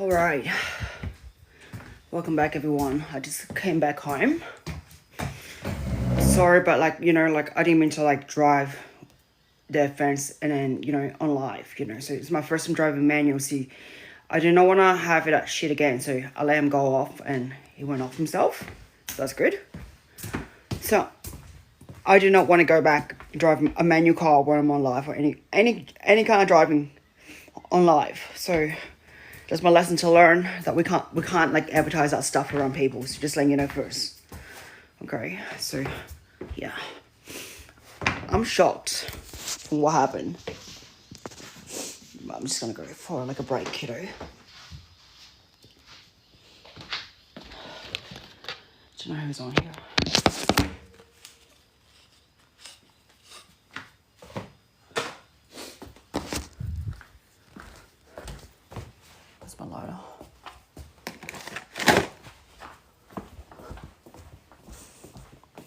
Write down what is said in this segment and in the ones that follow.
Alright, welcome back everyone. I just came back home. Sorry, but I didn't mean to drive the fence and then, on live, so it's my first time driving manual. See, I do not want to have that shit again, so I let him go off and he went off himself. So that's good. So, I do not want to go back driving a manual car when I'm on live or any kind of driving on live. So that's my lesson to learn, that we can't advertise that stuff around people. So just letting you know first. Okay, so yeah, I'm shocked from what happened. But I'm just gonna go for a break, kiddo. Do you know who's on here? That's my lighter.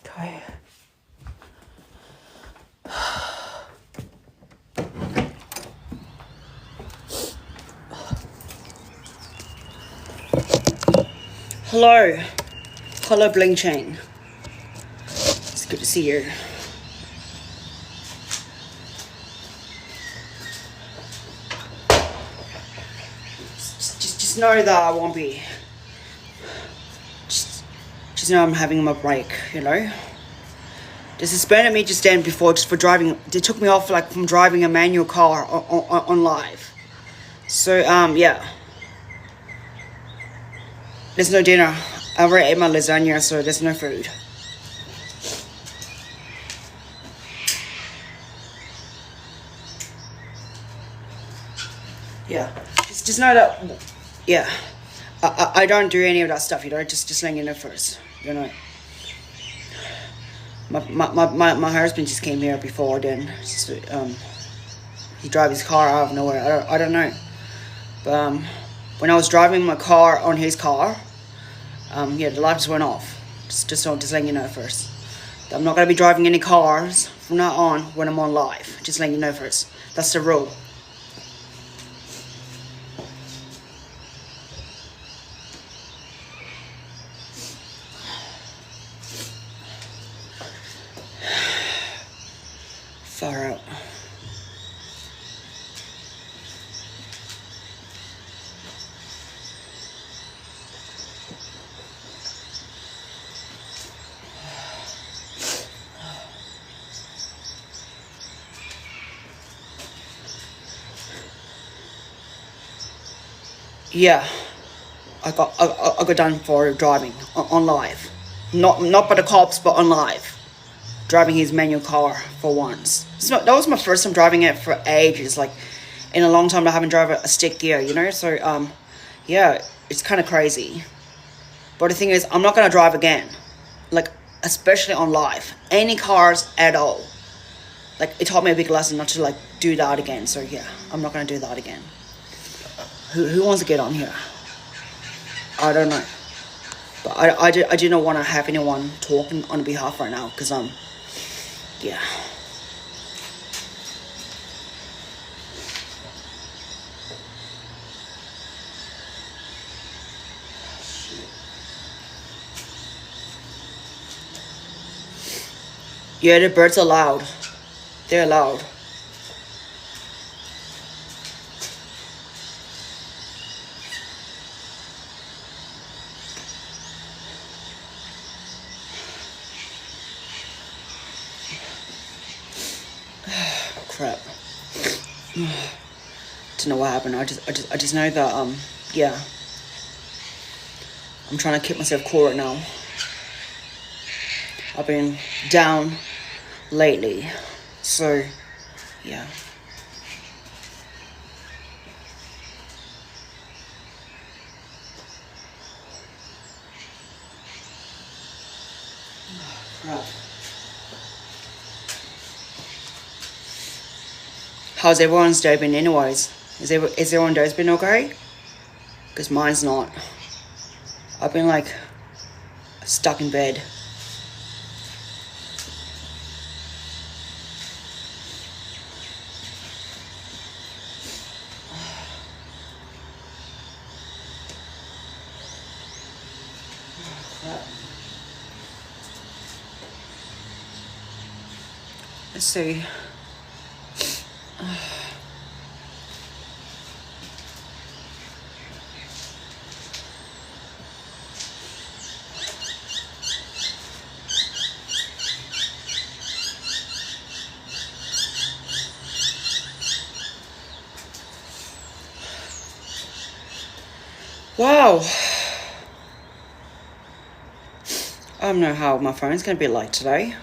Okay. Hello Bling Chain. It's good to see you. Just know that I won't be. Just know I'm having my break. They suspended me just then before just for driving. They took me off from driving a manual car on live. So yeah. There's no dinner. I already ate my lasagna, so there's no food. Yeah. Just know that, yeah. I don't do any of that stuff, just letting you know first, My husband just came here before then. He drive his car out of nowhere. I don't know. But when I was driving my car on his car, the light just went off. Just letting you know first. I'm not gonna be driving any cars from now on when I'm on live. Just letting you know first. That's the rule. Far out. Yeah, I got done for driving on live, not by the cops, but on live, driving his manual car for once. So that was my first time driving it for ages, in a long time I haven't driven a stick gear, So yeah, it's kind of crazy. But the thing is, I'm not gonna drive again, especially on live, any cars at all. It taught me a big lesson not to do that again. So yeah, I'm not gonna do that again. Who wants to get on here? I don't know. But I do not want to have anyone talking on behalf right now, because yeah. Yeah, the birds are loud. They're loud. Crap. Don't know what happened. I just know that yeah. I'm trying to keep myself cool right now. I've been down lately, so yeah. Crap. How's everyone's day been anyways? Is everyone's day been okay? Because mine's not. I've been stuck in bed. Let's see. Wow. I don't know how my phone's gonna be like today.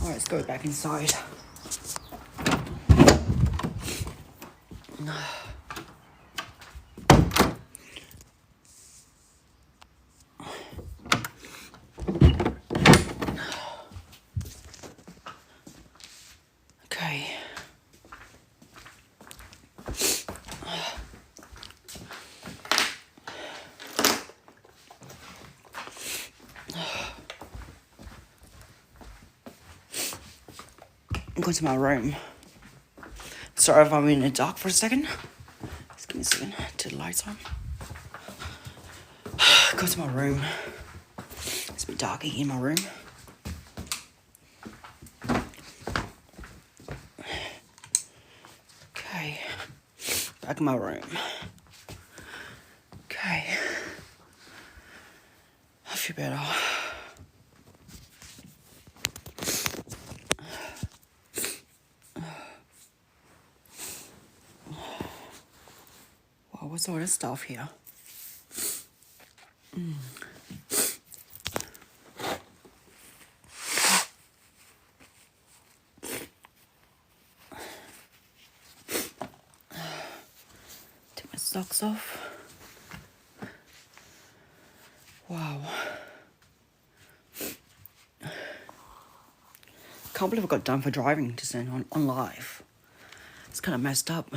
Alright, let's go back inside. Okay. I'm going to my room. Sorry if I'm in the dark for a second. Just give me a second. Turn the lights on. Go to my room. It's a bit darky in my room. Okay. Back in my room. Okay. I feel better. Wow, what's all this stuff here? Take my socks off. Wow. Can't believe I got done for driving just then on live. It's kind of messed up.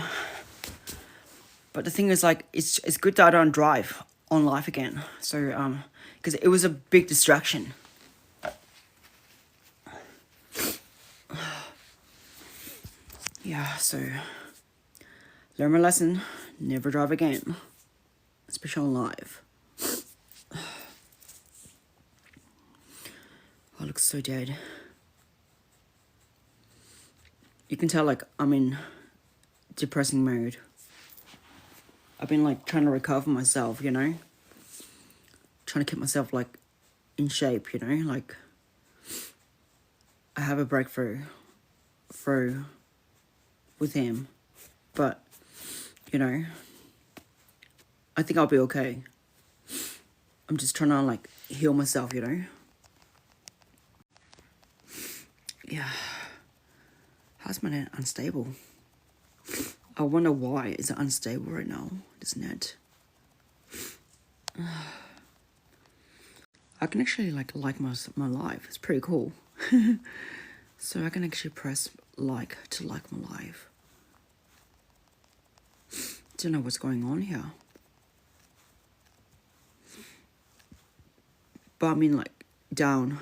But the thing is, like, it's good that I don't drive on live again. So, because it was a big distraction. Yeah, so, learn my lesson. Never drive again. Especially on live. I look so dead. You can tell, like, I'm in depressing mode. I've been, like, trying to recover myself, you know? Trying to keep myself, like, in shape, you know? Like, I have a breakthrough through with him. But, you know, I think I'll be okay. I'm just trying to, like, heal myself, you know? Yeah. How's my net unstable? I wonder why is it unstable right now, this net. I can actually like my live. It's pretty cool. So I can actually press like to like my live. Don't know what's going on here. But I mean, like, down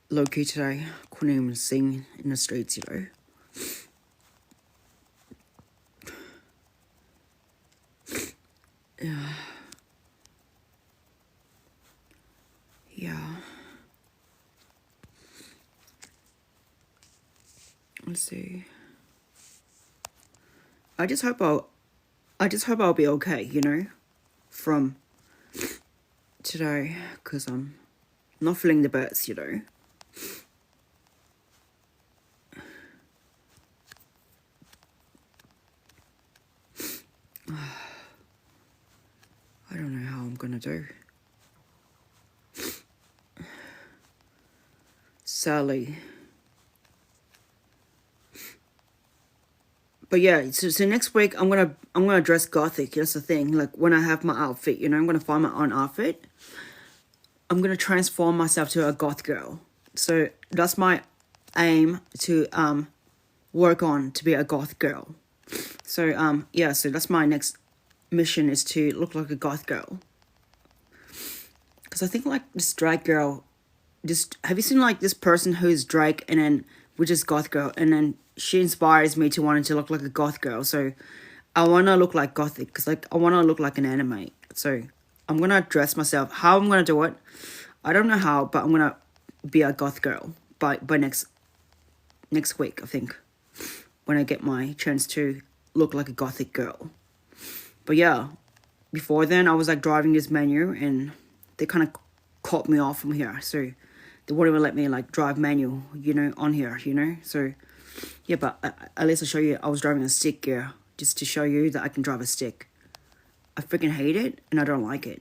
low key today. Couldn't even sing in the streets, you know. Yeah. Yeah. Let's see. I just hope I'll be okay, you know, from today, because I'm not feeling the best, you know. I don't know how I'm gonna do. Sally. But yeah, so next week I'm gonna dress gothic. That's the thing. Like when I have my outfit, I'm gonna find my own outfit. I'm gonna transform myself to a goth girl. So that's my aim to work on to be a goth girl. So yeah, so that's my next mission is to look like a goth girl. Because I think like this drag girl, just have you seen like this person who's drag and then which is goth girl, and then she inspires me to wanting to look like a goth girl. So I want to look like gothic because like I want to look like an anime. So I'm gonna dress myself. How I'm gonna do it, I don't know how, but I'm gonna be a goth girl by next week, I think, when I get my chance to look like a gothic girl. But yeah, before then I was like driving this menu and they kind of caught me off from here, so they wouldn't even let me like drive manual, on here, so yeah. But at least I'll show you I was driving a stick gear just to show you that I can drive a stick. I freaking hate it and I don't like it.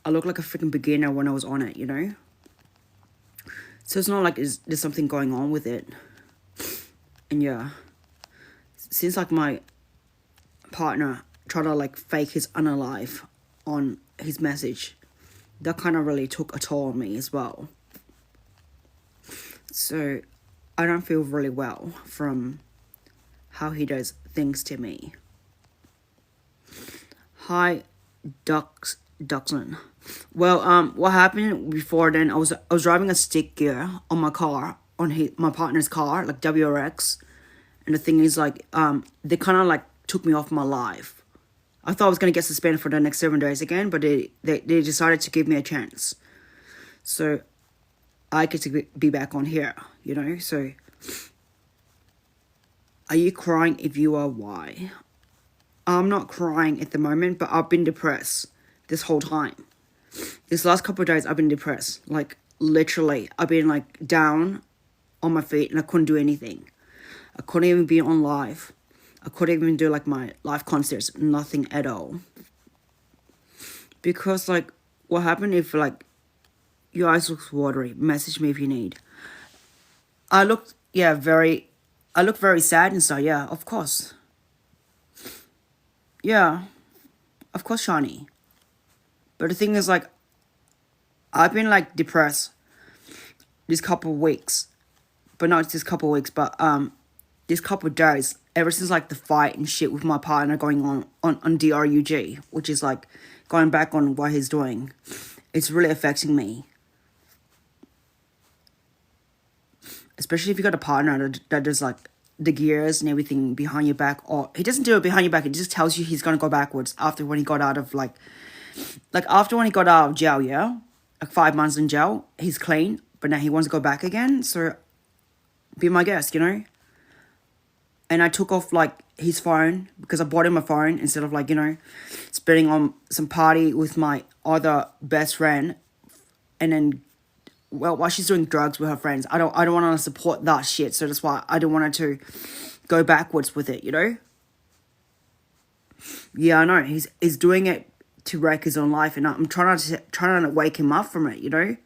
I look like a freaking beginner when I was on it, so it's not like there's something going on with it. And yeah, since like my partner tried to like fake his unalive on his message, that kind of really took a toll on me as well. So I don't feel really well from how he does things to me. Hi, Duxon. Well, what happened before then? I was driving a stick gear on my car, on my partner's car, like WRX, and the thing is like they kind of like took me off my live. I thought I was gonna get suspended for the next 7 days again, but they decided to give me a chance, so I get to be back on here. So are you crying? If you are, why? I'm not crying at the moment, but I've been depressed this whole time. This last couple of days, I've been depressed. Like, literally, I've been, like, down on my feet, and I couldn't do anything. I couldn't even be on live. I couldn't even do, like, my live concerts. Nothing at all. Because, like, what happened if, like, your eyes look watery? Message me if you need. I look very sad inside. Yeah, of course. Yeah, of course, Shani. But the thing is, like, I've been, like, depressed this couple of weeks. But not this couple of weeks, but, this couple of days. Ever since, like, the fight and shit with my partner going on DRUG. Which is, like, going back on what he's doing. It's really affecting me. Especially if you got a partner that does, like, the gears and everything behind your back. Or he doesn't do it behind your back. He just tells you he's going to go backwards after when he got out of, like after when he got out of jail, yeah? Like 5 months in jail, he's clean, but now he wants to go back again, so be my guest, And I took off, like, his phone, because I bought him a phone, instead of, like, spending on some party with my other best friend, and then, well, while she's doing drugs with her friends, I don't want to support that shit, so that's why I don't want her to go backwards with it, Yeah, I know, he's doing it to wreck his own life, and I'm trying to wake him up from it,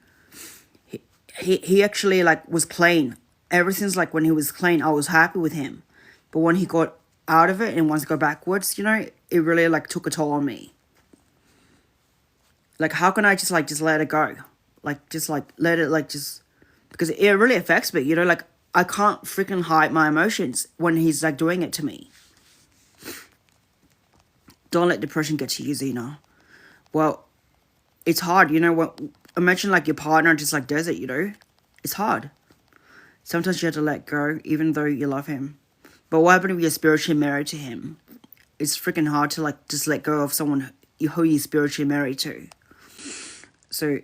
He actually, like, was clean. Ever since, like, when he was clean, I was happy with him. But when he got out of it and wants to go backwards, it really, like, took a toll on me. Like, how can I just let it go? Like, just, like, let it, like, just... Because it really affects me, Like, I can't freaking hide my emotions when he's, like, doing it to me. Don't let depression get to you, Xena. Well, it's hard, imagine, like, your partner just, like, does it, It's hard. Sometimes you have to let go, even though you love him. But what happened if you're spiritually married to him? It's freaking hard to, like, just let go of someone who you're spiritually married to. So,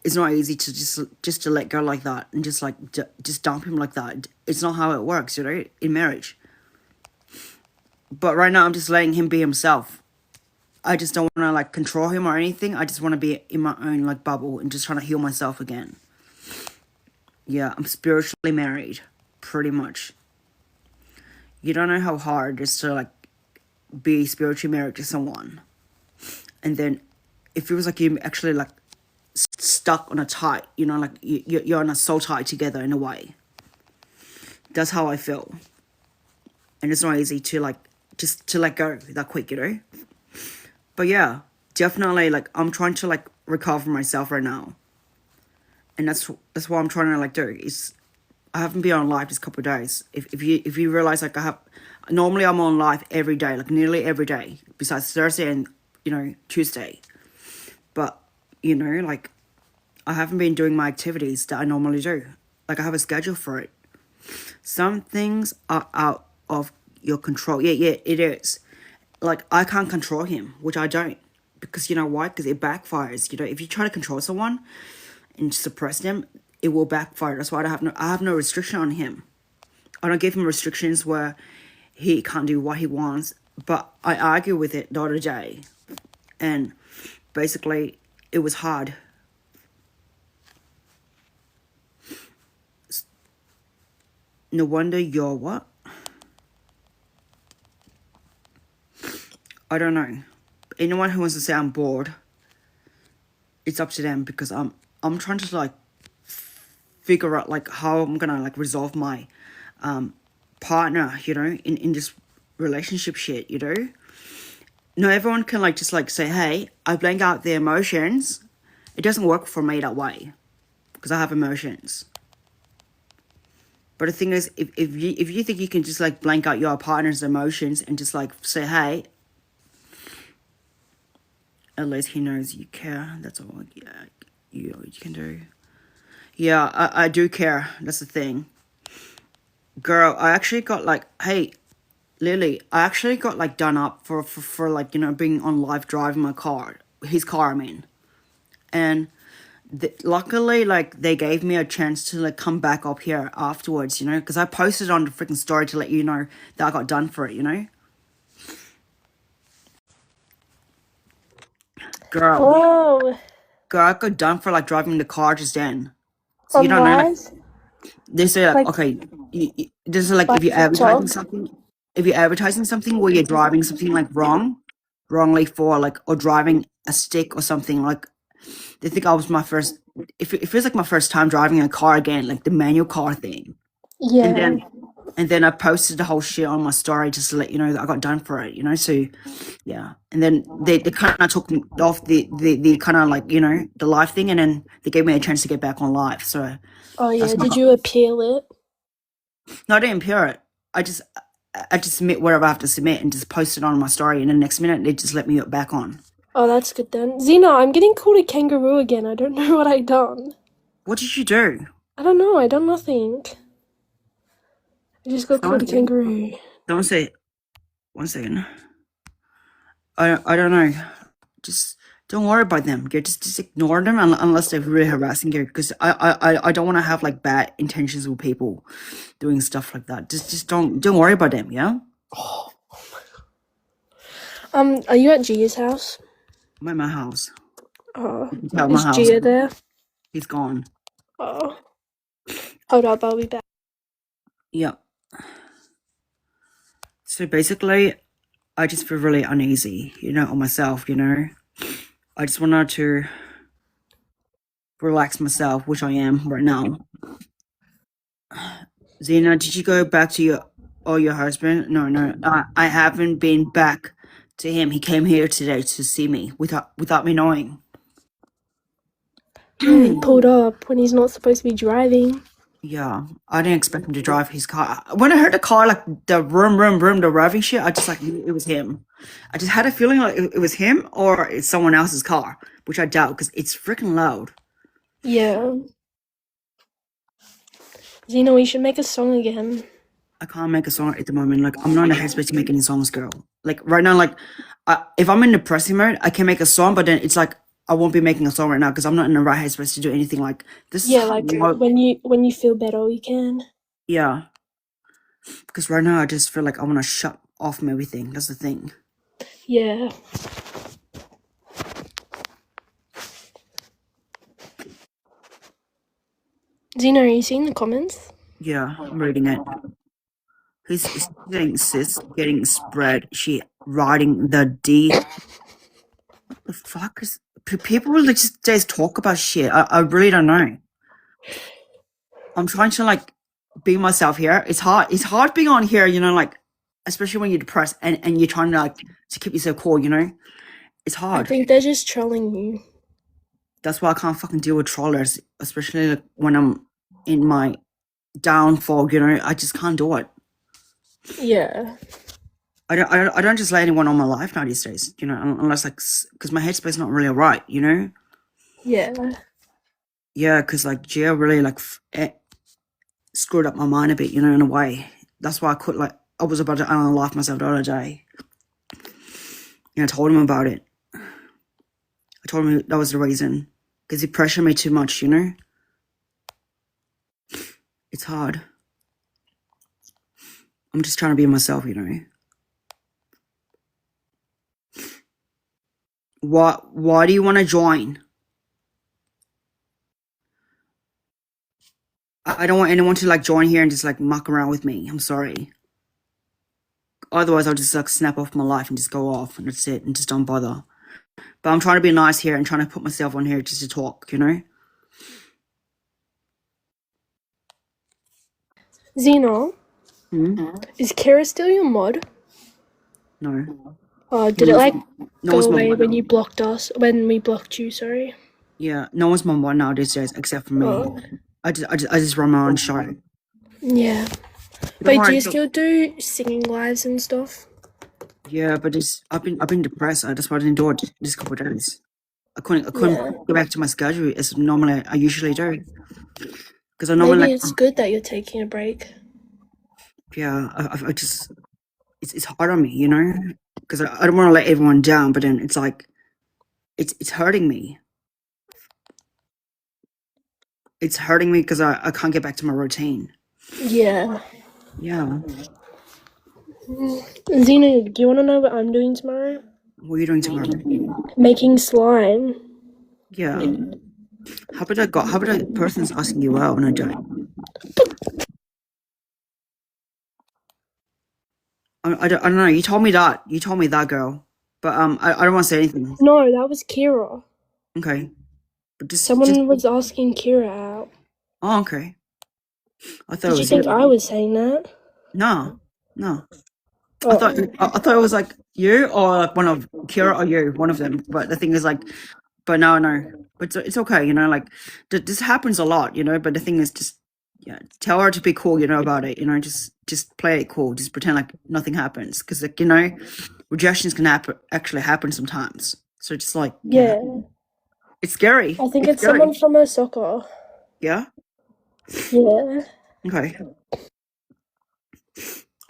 it's not easy to just to let go like that and just, like, just dump him like that. It's not how it works, in marriage. But right now, I'm just letting him be himself. I just don't want to, like, control him or anything. I just want to be in my own, like, bubble and just trying to heal myself again. Yeah, I'm spiritually married. Pretty much. You don't know how hard it is to, like, be spiritually married to someone. And then, it feels like you're actually, like, stuck on a tie. Like, you're on a soul tie together in a way. That's how I feel. and it's not easy to like just to let go that quick, you know. But yeah, definitely like I'm trying to like recover myself right now, and that's what I'm trying to like do. Is I haven't been on live this couple of days. If you realize like I have, normally I'm on live every day, like nearly every day, besides Thursday and Tuesday. But like I haven't been doing my activities that I normally do. Like I have a schedule for it. Some things are out of your control. Yeah, it is. Like I can't control him, which I don't, because you know why? Because it backfires. If you try to control someone and suppress them, it will backfire. That's why I have no restriction on him. I don't give him restrictions where he can't do what he wants. But I argue with it the other day, and basically it was hard. No wonder you're what? I don't know. Anyone who wants to say I'm bored, it's up to them, because I'm trying to like figure out like how I'm gonna like resolve my partner, in this relationship shit, No, everyone can like just like say, hey, I blank out their emotions. It doesn't work for me that way, because I have emotions. But the thing is, if you think you can just like blank out your partner's emotions and just like say, hey, at least he knows you care. That's all. Yeah, you can do. Yeah, I do care. That's the thing. Girl, I actually got like, hey, Lily, I actually got like done up for like, being on live driving my car. His car, I mean. And luckily, like, they gave me a chance to like come back up here afterwards, because I posted on the freaking story to let you know that I got done for it. Girl, Oh, I got done for like driving the car just then. So you on don't know, like, live, they say like, like okay, this is like if like you're advertising TikTok. something, where you're driving something like wrongly for like, or driving a stick or something, like, they think I was my first. It feels like my first time driving a car again, like the manual car thing. And Yeah. then I posted the whole shit on my story just to let you know that I got done for it. So yeah. And then they kind of took me off the kind of like the live thing, and then they gave me a chance to get back on live. So Oh yeah. that's Did not. you appeal it? No, I didn't impure it. I just submit whatever I have to submit and just post it on my story, and the next minute they just let me back on. Oh, that's good then. Xena, I'm getting called a kangaroo again. I don't know what I done. What did you do? I don't know. I done nothing. I just got called a Someone, kangaroo. someone say 1 second. I don't know. Just don't worry about them. You just ignore them unless they're really harassing you. Because I don't want to have like bad intentions with people doing stuff like that. Just don't worry about them. Yeah. Are you at Gia's house? I'm at my house. Oh, You can tell my is house. Gia there? He's gone. Oh, hold up. I'll be back. Yeah. So basically, I just feel really uneasy, on myself. I just wanted to relax myself, which I am right now. Xena, did you go back to your husband? No. I haven't been back to him. He came here today to see me without me knowing. Yeah, he pulled up when he's not supposed to be driving. Yeah, I didn't expect him to drive his car. When I heard the car, like the vroom, the revving shit, I just like knew it was him. I just had a feeling like it was him or it's someone else's car, which I doubt because it's freaking loud. Yeah. Xena, we should make a song again. I can't make a song at the moment. Like, I'm not in the headspace to make any songs, girl. Like right now, like if I'm in depressing mode, I can make a song, but then it's like I won't be making a song right now because I'm not in the right headspace to do anything like this. Yeah, like when you feel better, we can. Yeah, because right now I just feel like I want to shut off from everything. That's the thing. Yeah. Xena, are you seeing the comments? Yeah, I'm reading it. He's getting sis, getting spread. She riding the D. What the fuck is people will just talk about shit? I really don't know. I'm trying to like be myself here. It's hard. It's hard being on here. Like especially when you're depressed and you're trying to like to keep yourself cool, you know? It's I hard. think they're just trolling you. That's why I can't fucking deal with trollers, especially like when I'm in my downfall, you know? I just can't do it. Yeah. I don't just let anyone on my life now these days, you know, unless like, because my headspace is not really alright, you know? Yeah. Yeah, because like Gia really like screwed up my mind a bit, you know, in a way. That's why I was about to unalive myself the other day. And I told him about it. I told him that was the reason. Because he pressured me too much, you know? It's hard. I'm just trying to be myself, you know? Why do you want to join? I don't want anyone to like join here and just like muck around with me. I'm sorry. Otherwise, I'll just like snap off my life and just go off and that's it and just don't bother. But I'm trying to be nice here and trying to put myself on here just to talk, you know? Xena, is Kira still your mod? No. Did it like No go one's my away mod when now. you blocked us? When we blocked you, sorry. Yeah, no one's my mod now these days except for me. Oh. I just run my own show. Yeah. Don't Wait, do worry, you still do singing lives and stuff? yeah, but I've been depressed. That's why I didn't do it this couple of days. I couldn't Yeah. go back to my schedule as normally I usually do. Because I normally Maybe like it's good that you're taking a break. yeah, I just it's hard on me, you know, because I don't want to let everyone down, but then it's like it's hurting me. It's hurting me because I can't get back to my routine. Yeah. Yeah, Xena, do you want to know what I'm doing tomorrow? what are you doing tomorrow? Making slime. Yeah, how about a person's asking you out and I don't? I don't know. You told me that, girl. But I don't want to say anything. No, that was Kira. Okay, but just Someone was asking Kira out. oh, okay. I thought it Did you was think you. I was saying that? No, no. I Oh. thought it was like you or like one of Kira or you, one of them. But the thing is like, but no. But it's okay, you know. Like this happens a lot, you know. But the thing is, just yeah, tell her to be cool, you know, about it. You know, just play it cool. Just pretend like nothing happens, because like you know, rejections can actually happen sometimes. So just like yeah, Yeah. it's scary. I think It's it's scary. someone from her soccer. Yeah. Yeah. Okay.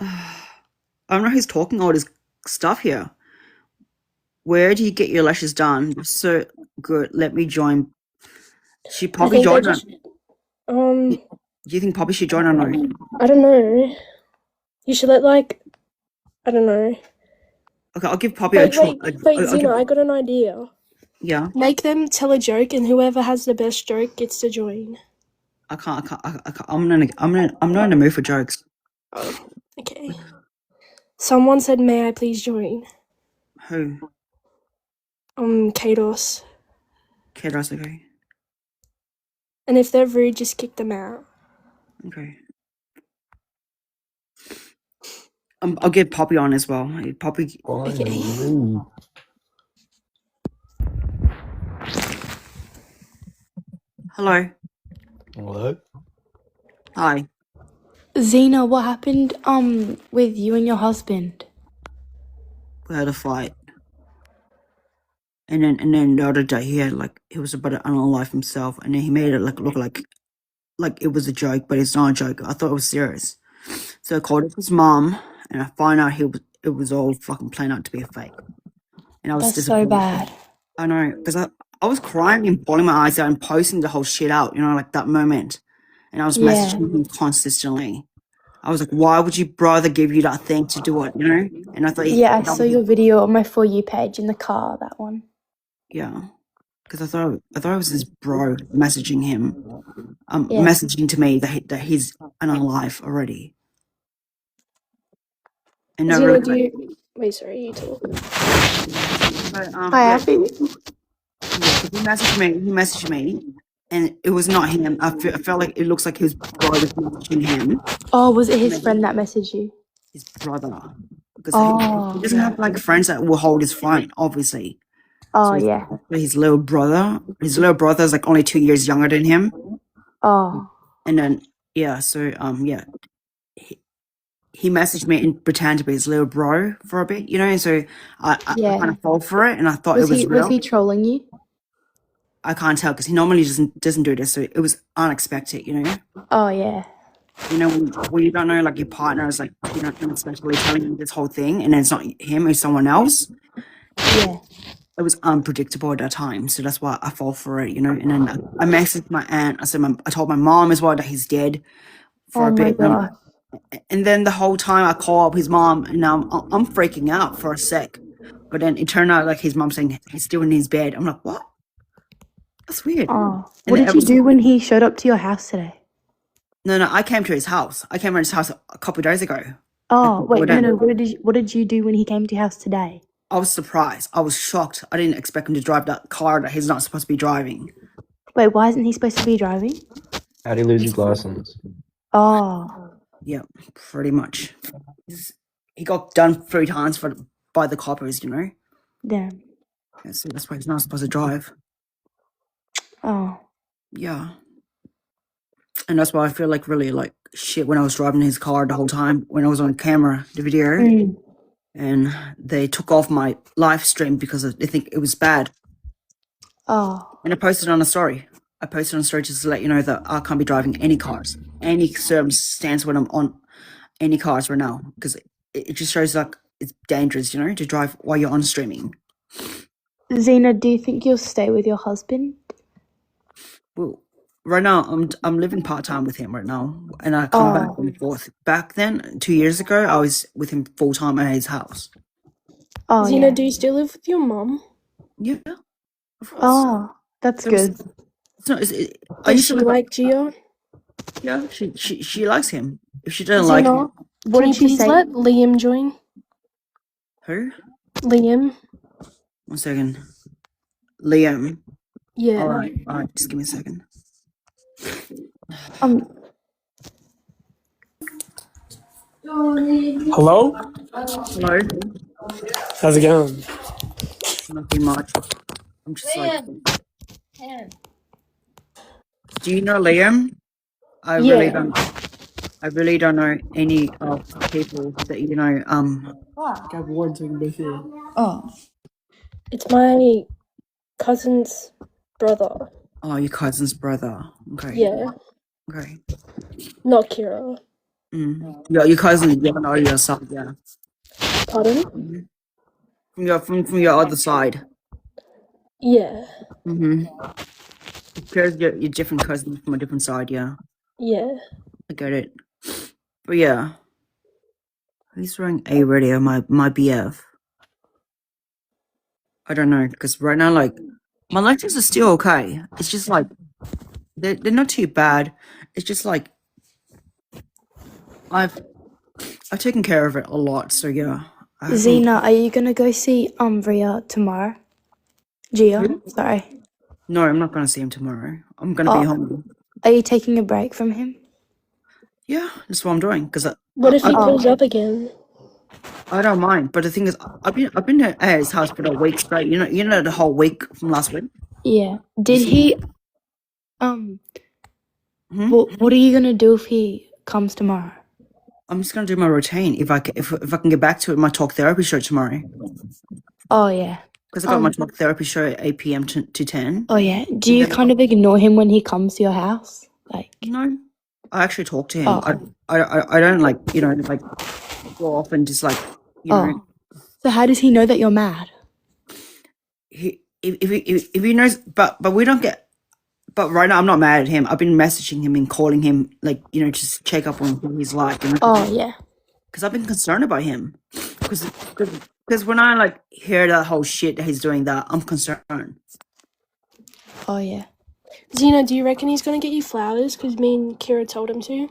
I don't know who's talking all this stuff here. Where do you get your lashes done? So good. Let me join. She I probably think they joined. just Do you think Poppy should join or no? I don't know. You should let like I don't know. Okay, I'll give Poppy a try. Wait, Xena, I got an idea. Yeah, Make them tell a joke and whoever has the best joke gets to join. I can't. I'm not in the mood for jokes. Oh, okay. Someone said, "May I please join?" Who? Kados. Kiddos, okay. And if they're rude, just kick them out. Okay. I'll get Poppy on as well. Poppy. Okay. Hello. Hello? Hi. Xena, what happened with you and your husband? We had a fight. And then the other day he was about to unalive himself, and then he made it look like it was a joke, but it's not a joke. I thought it was serious. So I called up his mom, and I found out it was all fucking planned out to be a fake. And I was That's so disappointed. bad. I know, because I was crying and bawling my eyes out and posting the whole shit out, you know, like that moment. And I was Yeah. messaging him consistently. I was like, why would your brother give you that thing to do it, you know? And I thought, Yeah, I saw your video on my For You page in the car, that one. yeah, because I thought it was his bro messaging him, Yeah. messaging to me that he's unalive already. And no, Xena, really, do you... Wait, sorry, you talk. but, Hi, yeah, Abby. yeah, 'cause he messaged me, and it was not him. I felt like it looks like his bro was messaging him. Oh, was it his friend that messaged you? his brother, because he Oh, doesn't have like friends that will hold his phone, obviously. oh, So yeah. his little brother is like only 2 years younger than him, Oh, and then yeah, he messaged me and pretended to be his little bro for a bit, and so I yeah. kind of fall for it, and I thought it was Was real. he trolling you? I can't tell because he normally doesn't do this, so it was unexpected, Oh, yeah. When you don't know like your partner is like unexpectedly telling you this whole thing, and then it's not him, it's someone else. Yeah. It was unpredictable at that time, so that's why I fall for it, and then I messaged my aunt. I told my mom as well that he's dead for Oh a my bit, god. and then the whole time I call up his mom, and I'm freaking out for a sec, but then it turned out like his mom saying he's still in his bed. I'm like, what? That's weird. Oh. And What then did you do when he showed up to your house today? No, I came to his house. I came to his house a couple of days ago. Oh, wait, then no. What did you do when he came to your house today? I was surprised. I was shocked. I didn't expect him to drive that car that he's not supposed to be driving. Wait, why isn't he supposed to be driving? How'd he lose his license? Oh. Yeah, pretty much. He got done 3 times by the coppers, Damn. Yeah, so that's why he's not supposed to drive. Oh. Yeah. And that's why I feel like really like shit when I was driving his car the whole time, when I was on camera, the video. Mm. And they took off my live stream because they think it was bad. Oh. And I posted on a story. I posted on a story just to let you know that I can't be driving any cars, any circumstance when I'm on any cars right now, because it just shows like it's dangerous, to drive while you're on streaming. Xena, do you think you'll stay with your husband? Well, right now I'm living part time with him right now, and I come back and forth. Back then, 2 years ago, I was with him full time at his house. Oh, Xena, yeah. do you still live with your mum? Yeah, of course. Oh, that's good. I Does used she to live. like Gio? Yeah, she likes him. If she doesn't like him, What Can you did she please say? let Liam join? who? Liam? 1 second. Liam. Yeah. All right. Just give me a second. Hello? Hello. How's it going? Nothing much. I'm just like. Do you know Liam? I really Yeah. don't. I really don't know any of the people that Got one thing with you. Oh. It's my cousin's brother. Oh, your cousin's brother. Okay. Yeah. Okay. Not Kira. Your cousin. You don't know yourself. Yeah. Pardon? From your other side. Yeah. Because you're different cousins from a different side. Yeah. Yeah. I get it. But yeah. Who's running a radio? My BF. I don't know, because right now, like, my lectures are still okay. It's just like they're not too bad. It's just like I've taken care of it a lot. So yeah. Xena, are you gonna go see Ria tomorrow? Gio, sorry. No, I'm not gonna see him tomorrow. I'm gonna be home. Are you taking a break from him? Yeah, that's what I'm doing. Because What if he pulls up again? I don't mind. But the thing is, I've been at his house for a week straight. You know the whole week from last week. Yeah. Did he what are you gonna do if he comes tomorrow? I'm just gonna do my routine. If I can get back to it, my talk therapy show tomorrow. Oh yeah. Because I got my talk therapy show at 8 p.m. to 10. Oh yeah. Do you kind of ignore him when he comes to your house? Like No, I actually talk to him. Oh. I don't like like go off and just like So how does he know that you're mad? If he knows, but we don't get. But right now I'm not mad at him. I've been messaging him and calling him, like just check up on who he's like. Oh yeah. Because I've been concerned about him. Because when I like hear that whole shit that he's doing, that I'm concerned. Oh yeah. Xena, do you reckon he's gonna get you flowers? Because me and Kira told him to.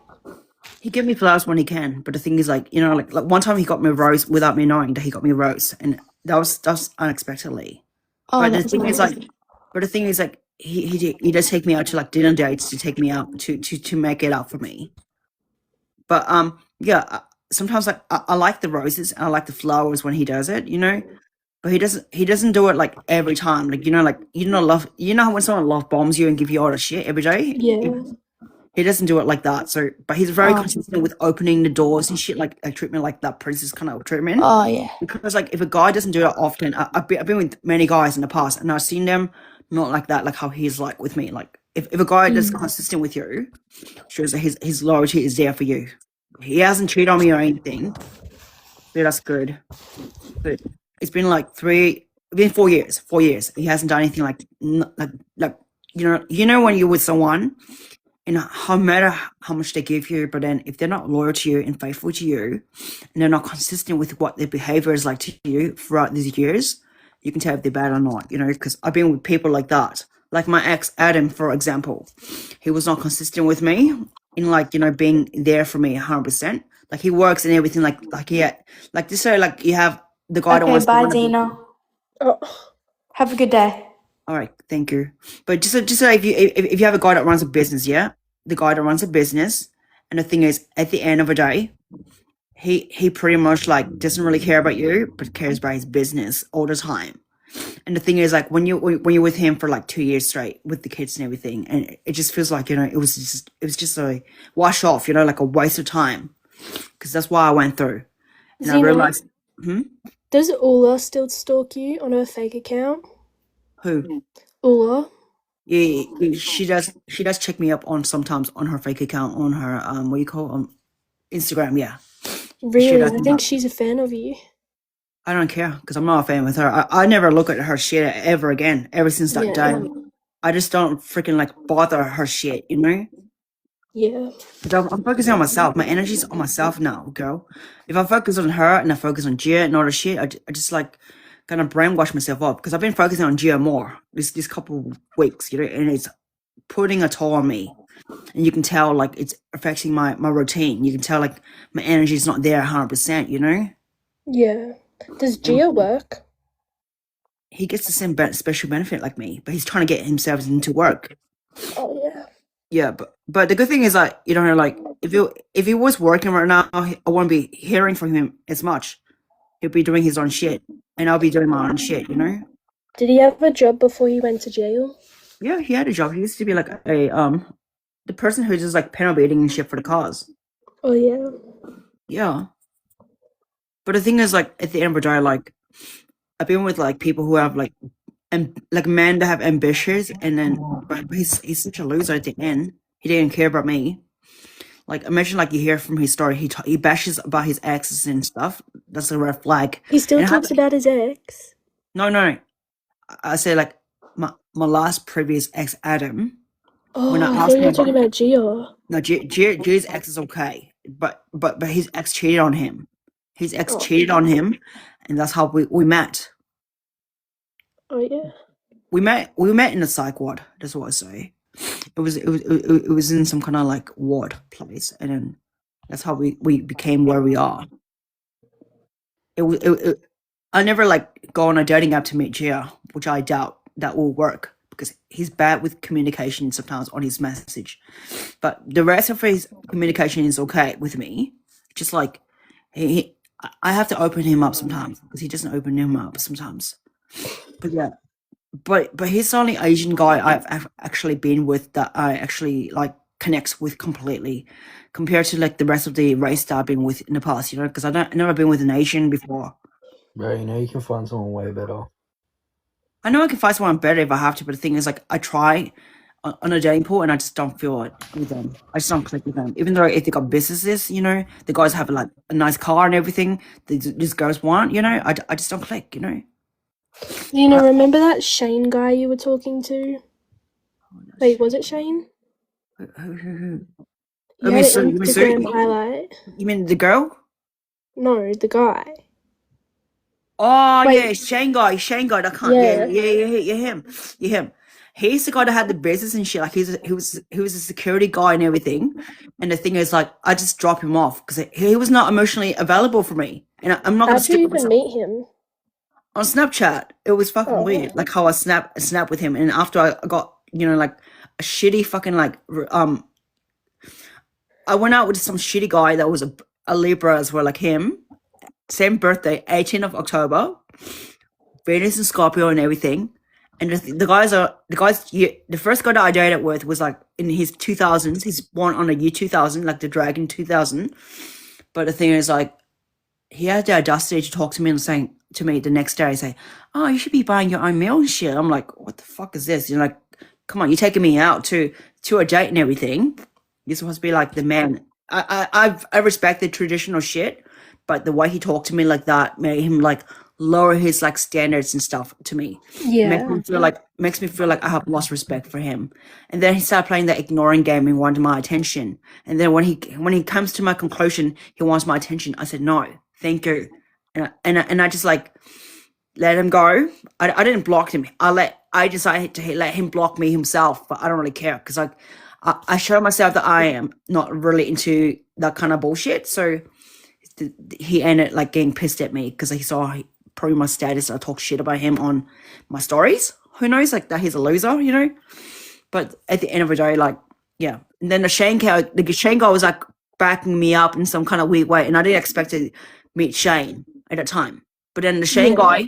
He give me flowers when he can, but the thing is, like like one time he got me a rose without me knowing that he got me a rose, and that was unexpectedly. Oh, But the that's thing nice. is, like, he does take me out to like dinner dates to take me out to make it up for me. But yeah, sometimes like I like the roses and I like the flowers when he does it, you know. But he doesn't do it like every time. Like how when someone love bombs you and give you all the shit every day? Yeah. He doesn't do it like that. So but he's very Oh. consistent with opening the doors and shit, like treatment, like that princess kind of treatment. Oh yeah. Because like if a guy doesn't do it often, I've been with many guys in the past and I've seen them not like that, like how he's like with me. Like if a guy is consistent with you, shows that his loyalty is there for you. He hasn't cheated on me or anything. So that's good. But it's been like it's been 4 years. 4 years. He hasn't done anything like when you're with someone, and no matter how much they give you, but then if they're not loyal to you and faithful to you, and they're not consistent with what their behavior is like to you throughout these years, you can tell if they're bad or not. Because I've been with people like that. Like my ex Adam, for example, he was not consistent with me in being there for me 100%. Like he works and everything. Like he had just so like you have the guy that Okay, wants. bye, Xena. Oh, Have a good day. All right, thank you. But just so if you have a guy that runs a business, yeah, the guy that runs a business, and the thing is, at the end of the day, he pretty much like doesn't really care about you, but cares about his business all the time. And the thing is, like when you're with him for like 2 years straight with the kids and everything, and it just feels like it was just a wash off, like a waste of time, because that's what I went through, and I Xena, realized does Ula still stalk you on her fake account? who. Ula? Yeah, she does. She does check me up on sometimes on her fake account on her what do you call Instagram. Yeah, Really? does. I think she's a fan of you. I don't care because I'm not a fan with her. I never look at her shit ever again. Ever since that Yeah. day, I just don't freaking like bother her shit. Yeah. But I'm focusing on myself. My energy's on myself now, girl. If I focus on her and I focus on Gia and all the shit, I just like kind of brainwash myself up because I've been focusing on Gia more this couple weeks, and it's putting a toll on me. And you can tell like it's affecting my routine. You can tell like my energy's not there 100%, Yeah. Does Gia work? He gets the same special benefit like me, but he's trying to get himself into work. Oh, yeah. Yeah, but the good thing is like like if he was working right now, I won't be hearing from him as much. He'll be doing his own shit, and I'll be doing my own shit. Did he have a job before he went to jail? Yeah, he had a job. He used to be like the person who just like panel beating and shit for the cars. Oh, yeah. Yeah. But the thing is, like at the end of the day, like I've been with like people who have like like men that have ambitions, and then but he's such a loser at the end. He didn't care about me. Like imagine like you hear from his story, he bashes about his exes and stuff. That's a red flag. He still And talks about his ex? No. I say like my last previous ex Adam. Oh, When I I asked thought you him were about- talking about Gia. No, G's ex is okay, but his ex cheated on him. His ex Oh. cheated on him, and that's how we met. Oh, yeah. We met in a psych ward. That's what I say. It was in some kind of like ward place, and then that's how we became where we are. I never like go on a dating app to meet Gia, which I doubt that will work because he's bad with communication sometimes on his message. But the rest of his communication is okay with me. Just like I have to open him up sometimes because he doesn't open him up sometimes. But yeah. But he's the only Asian guy I've actually been with that I actually like connects with completely, compared to like the rest of the race that I've been with in the past. Because I've never been with an Asian before. Bro, you can find someone way better. I know I can find someone better if I have to, but the thing is, like, I try on a dating pool and I just don't feel it with them. I just don't click with them. Even though if they got businesses, the guys have like a nice car and everything, these girls want, I just don't click. Remember that Shane guy you were talking to? Wait, was it Shane? Who? He had an Instagram highlight. You mean the girl? No, the guy. Oh, Wait. yeah, Shane guy, that can't. Yeah, him. He's the guy that had the business and shit. Like he was a security guy and everything. And the thing is, like, I just drop him off because he was not emotionally available for me. And I'm not. How'd you even meet him? On Snapchat. It was fucking weird. Like how I snap with him, and after I got like a shitty fucking like I went out with some shitty guy that was a Libra as well, like him. Same birthday, 18th of October. Venus and Scorpio and everything. And the first guy that I dated with was like in his 2000s. He's born on the year 2000, like the dragon 2000. But the thing is, like, he had the audacity to talk to me and saying to me the next day, say, "Oh, you should be buying your own meal and shit." I'm like, "What the fuck is this?" You're like, "Come on, you're taking me out to a date and everything. You're supposed to be like the man." I respect the traditional shit, but the way he talked to me like that made him like lower his like standards and stuff to me. Yeah. Makes me feel like I have lost respect for him. And then he started playing that ignoring game and wanted my attention. And then when he comes to my conclusion, he wants my attention. I said no, thank you, and I just like let him go. I didn't block him. I decided to let him block me himself, but I don't really care because I show myself that I am not really into that kind of bullshit. So he ended like getting pissed at me because he saw probably my status. I talk shit about him on my stories. Who knows, like that he's a loser, you know? But at the end of the day, like, yeah. And then the Shane guy was like backing me up in some kind of weird way, and I didn't expect to meet Shane at that time. But then the Shane guy,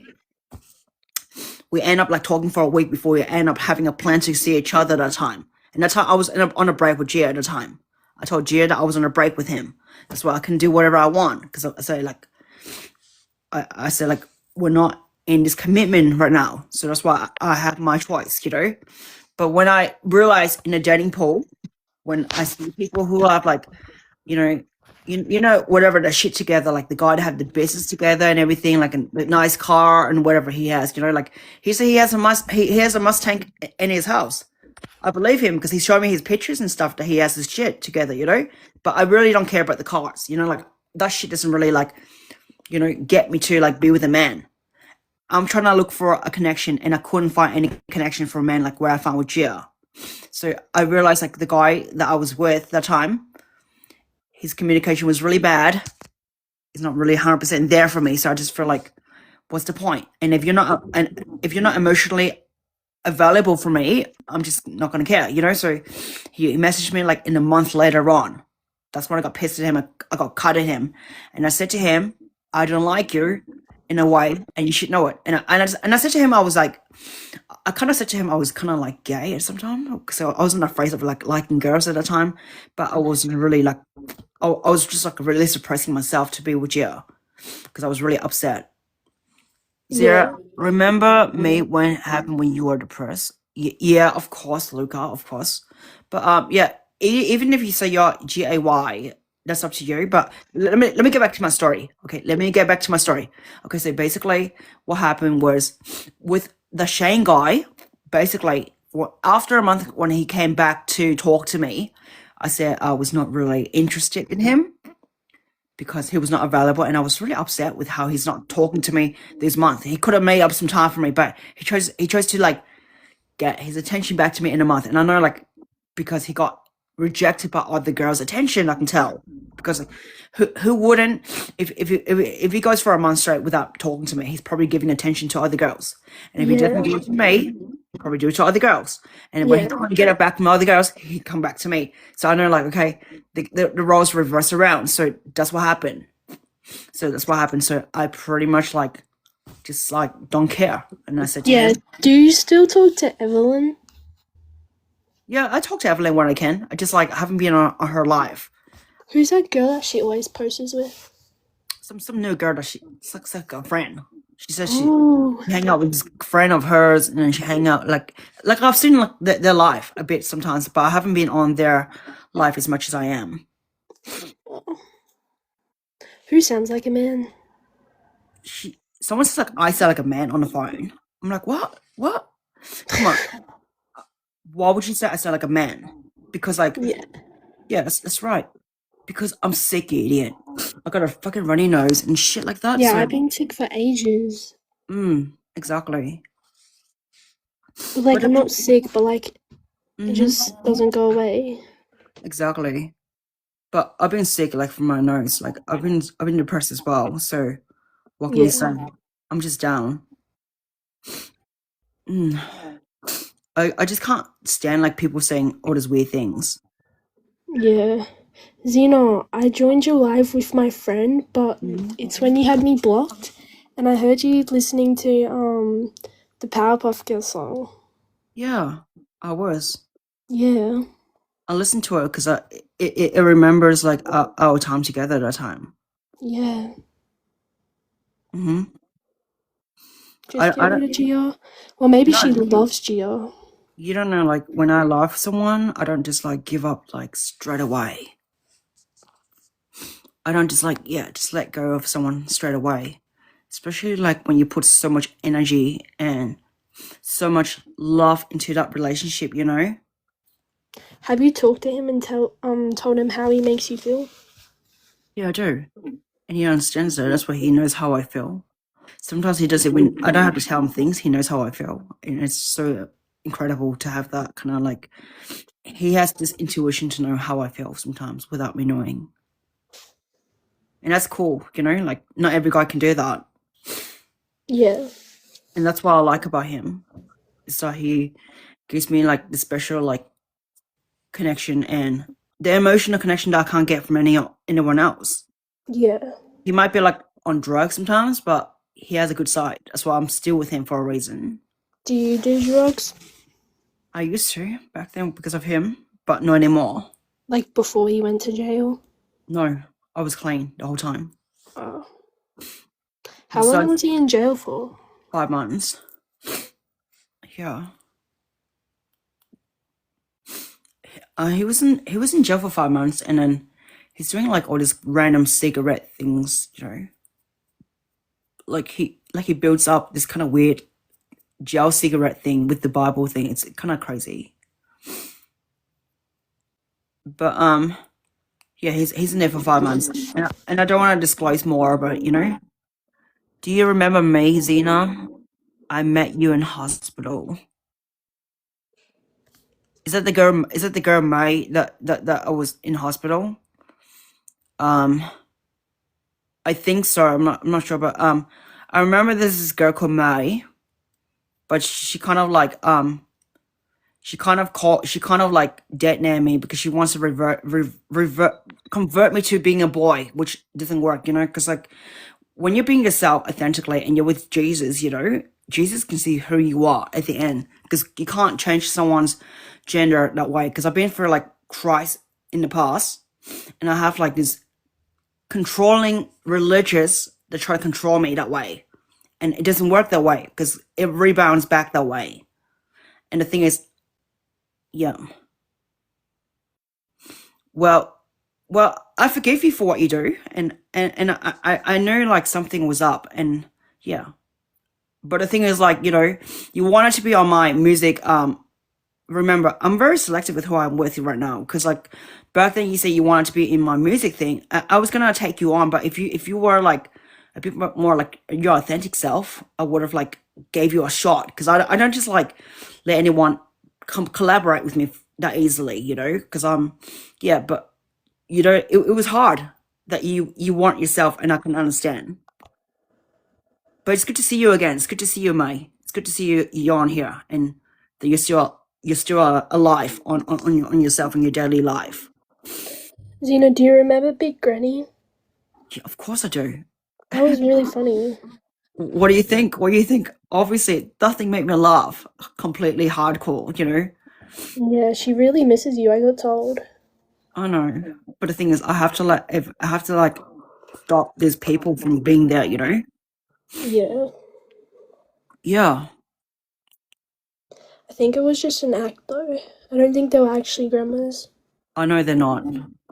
we end up like talking for a week before we end up having a plan to see each other at that time. And that's how I was on a break with Gia at the time. I told Gia that I was on a break with him. That's why I can do whatever I want. Because I said like, we're not in this commitment right now. So that's why I have my choice, you know. But when I realize in a dating pool, when I see people who are like, you know, whatever the shit together, like the guy to have the business together and everything, like a nice car and whatever he has, you know, like he said he has a Mustang in his house. I believe him because he's showing me his pictures and stuff that he has his shit together, you know. But I really don't care about the cars, you know, like that shit doesn't really like, you know, get me to like be with a man. I'm trying to look for a connection and I couldn't find any connection for a man like where I found with Gia. So I realized like the guy that I was with that time, his communication was really bad. He's not really 100% there for me. So I just feel like, what's the point? And if you're not emotionally available for me, I'm just not gonna care, you know. So he messaged me like in a month later on. That's when I got pissed at him. I got cut at him, and I said to him, "I don't like you in a way, and you should know it." And I said to him, I was like, I kind of said to him, I was kind of like gay at some time, so I wasn't afraid of like liking girls at the time, but I wasn't really like, I was just like really suppressing myself to be with you because I was really upset. Zara, remember me when it happened when you were depressed? Yeah, of course, Luca, of course. But yeah, even if you say you're GAY, that's up to you. But let me get back to my story. Okay, let me get back to my story. Okay, so basically, what happened was with the Shane guy. Basically, after a month when he came back to talk to me, I said I was not really interested in him because he was not available, and I was really upset with how he's not talking to me this month. He could have made up some time for me, but he chose to like get his attention back to me in a month. And I know like because he got rejected by other girls' attention, I can tell. Because like, who wouldn't if he goes for a month straight without talking to me, he's probably giving attention to other girls. And if he doesn't do it to me, he'll probably do it to other girls. And when he can't get it back from other girls, he'd come back to me. So I know like, okay, the roles reverse around. So that's what happened. So I pretty much like just like don't care. And I said to him, do you still talk to Evelyn? Yeah, I talk to Evelyn when I can. I just like haven't been on her live. Who's that girl that she always posts with? Some new girl that she looks like a friend. She says she hang out with this friend of hers, and then she hang out like I've seen like their life a bit sometimes, but I haven't been on their life as much as I am. Who sounds like a man? Someone says like I sound like a man on the phone. I'm like, what? Come on. Why would you say I sound like a man? Because like, yeah, that's right. Because I'm sick, you idiot. I got a fucking runny nose and shit like that. Yeah, I've been sick for ages. Exactly. Like, I'm not sick, but like, it just doesn't go away. Exactly. But I've been sick, like, from my nose. Like, I've been depressed as well. So, what can you say? I'm just down. I just can't stand, like, people saying all these weird things. Yeah. Xena, I joined your live with my friend, but it's when you had me blocked, and I heard you listening to the Powerpuff Girls song. Yeah, I was. Yeah. I listened to it because it remembers like our time together at that time. Yeah. Mm-hmm. Just get I rid don't. of Gia. Well, maybe No, she loves Gia. you don't know. Like when I love someone, I don't just like give up like straight away. I don't just like just let go of someone straight away. Especially like when you put so much energy and so much love into that relationship, you know? Have you talked to him and told him how he makes you feel? Yeah, I do. And he understands that. That's why he knows how I feel. Sometimes he does it when I don't have to tell him things, he knows how I feel. And it's so incredible to have that kind of like, he has this intuition to know how I feel sometimes without me knowing. And that's cool, you know? Like, not every guy can do that. Yeah. And that's what I like about him. Is that he gives me like the special like connection and the emotional connection that I can't get from anyone else. Yeah. He might be like on drugs sometimes, but he has a good side. That's why I'm still with him for a reason. Do you do drugs? I used to back then because of him, but not anymore. Like before he went to jail? No, I was clean the whole time. Oh. How long was he in jail for? 5 months. Yeah. He was in jail for 5 months, and then he's doing like all these random cigarette things, you know. Like he builds up this kind of weird jail cigarette thing with the Bible thing. It's kind of crazy. But yeah, he's in there for 5 months, and I don't want to disclose more, but you know. Do you remember me, Xena? I met you in hospital. Is that the girl? Is that the girl May that I was in hospital? I think so. I'm not sure, but I remember there's this girl called May, but she kind of like she kind of like dead near me because she wants to convert me to being a boy, which doesn't work, you know, because like when you're being yourself authentically and you're with Jesus, you know, Jesus can see who you are at the end because you can't change someone's gender that way. Because I've been through like Christ in the past, and I have like this controlling religious that try to control me that way, and it doesn't work that way because it rebounds back that way. And the thing is, yeah, well, I forgive you for what you do, and I know like something was up, and yeah. But the thing is, like, you know, you wanted to be on my music. Remember, I'm very selective with who I'm with right now because, like, back then you said you wanted to be in my music thing. I was gonna take you on, but if you were like a bit more like your authentic self, I would have like gave you a shot because I don't just like let anyone come collaborate with me that easily, you know. Because yeah, but you know, it was hard that you weren't yourself, and I can understand. But it's good to see you again. It's good to see you, May. It's good to see you on here, and that you're still alive on yourself in your daily life. Xena, do you remember Big Granny? Yeah, of course I do. That was really funny. What do you think? What do you think? Obviously, nothing made me laugh. Completely hardcore, you know. Yeah, she really misses you, I got told. I know, but the thing is, I have to like stop these people from being there, you know. Yeah. Yeah, I think it was just an act though. I don't think they were actually grandmas. I know they're not.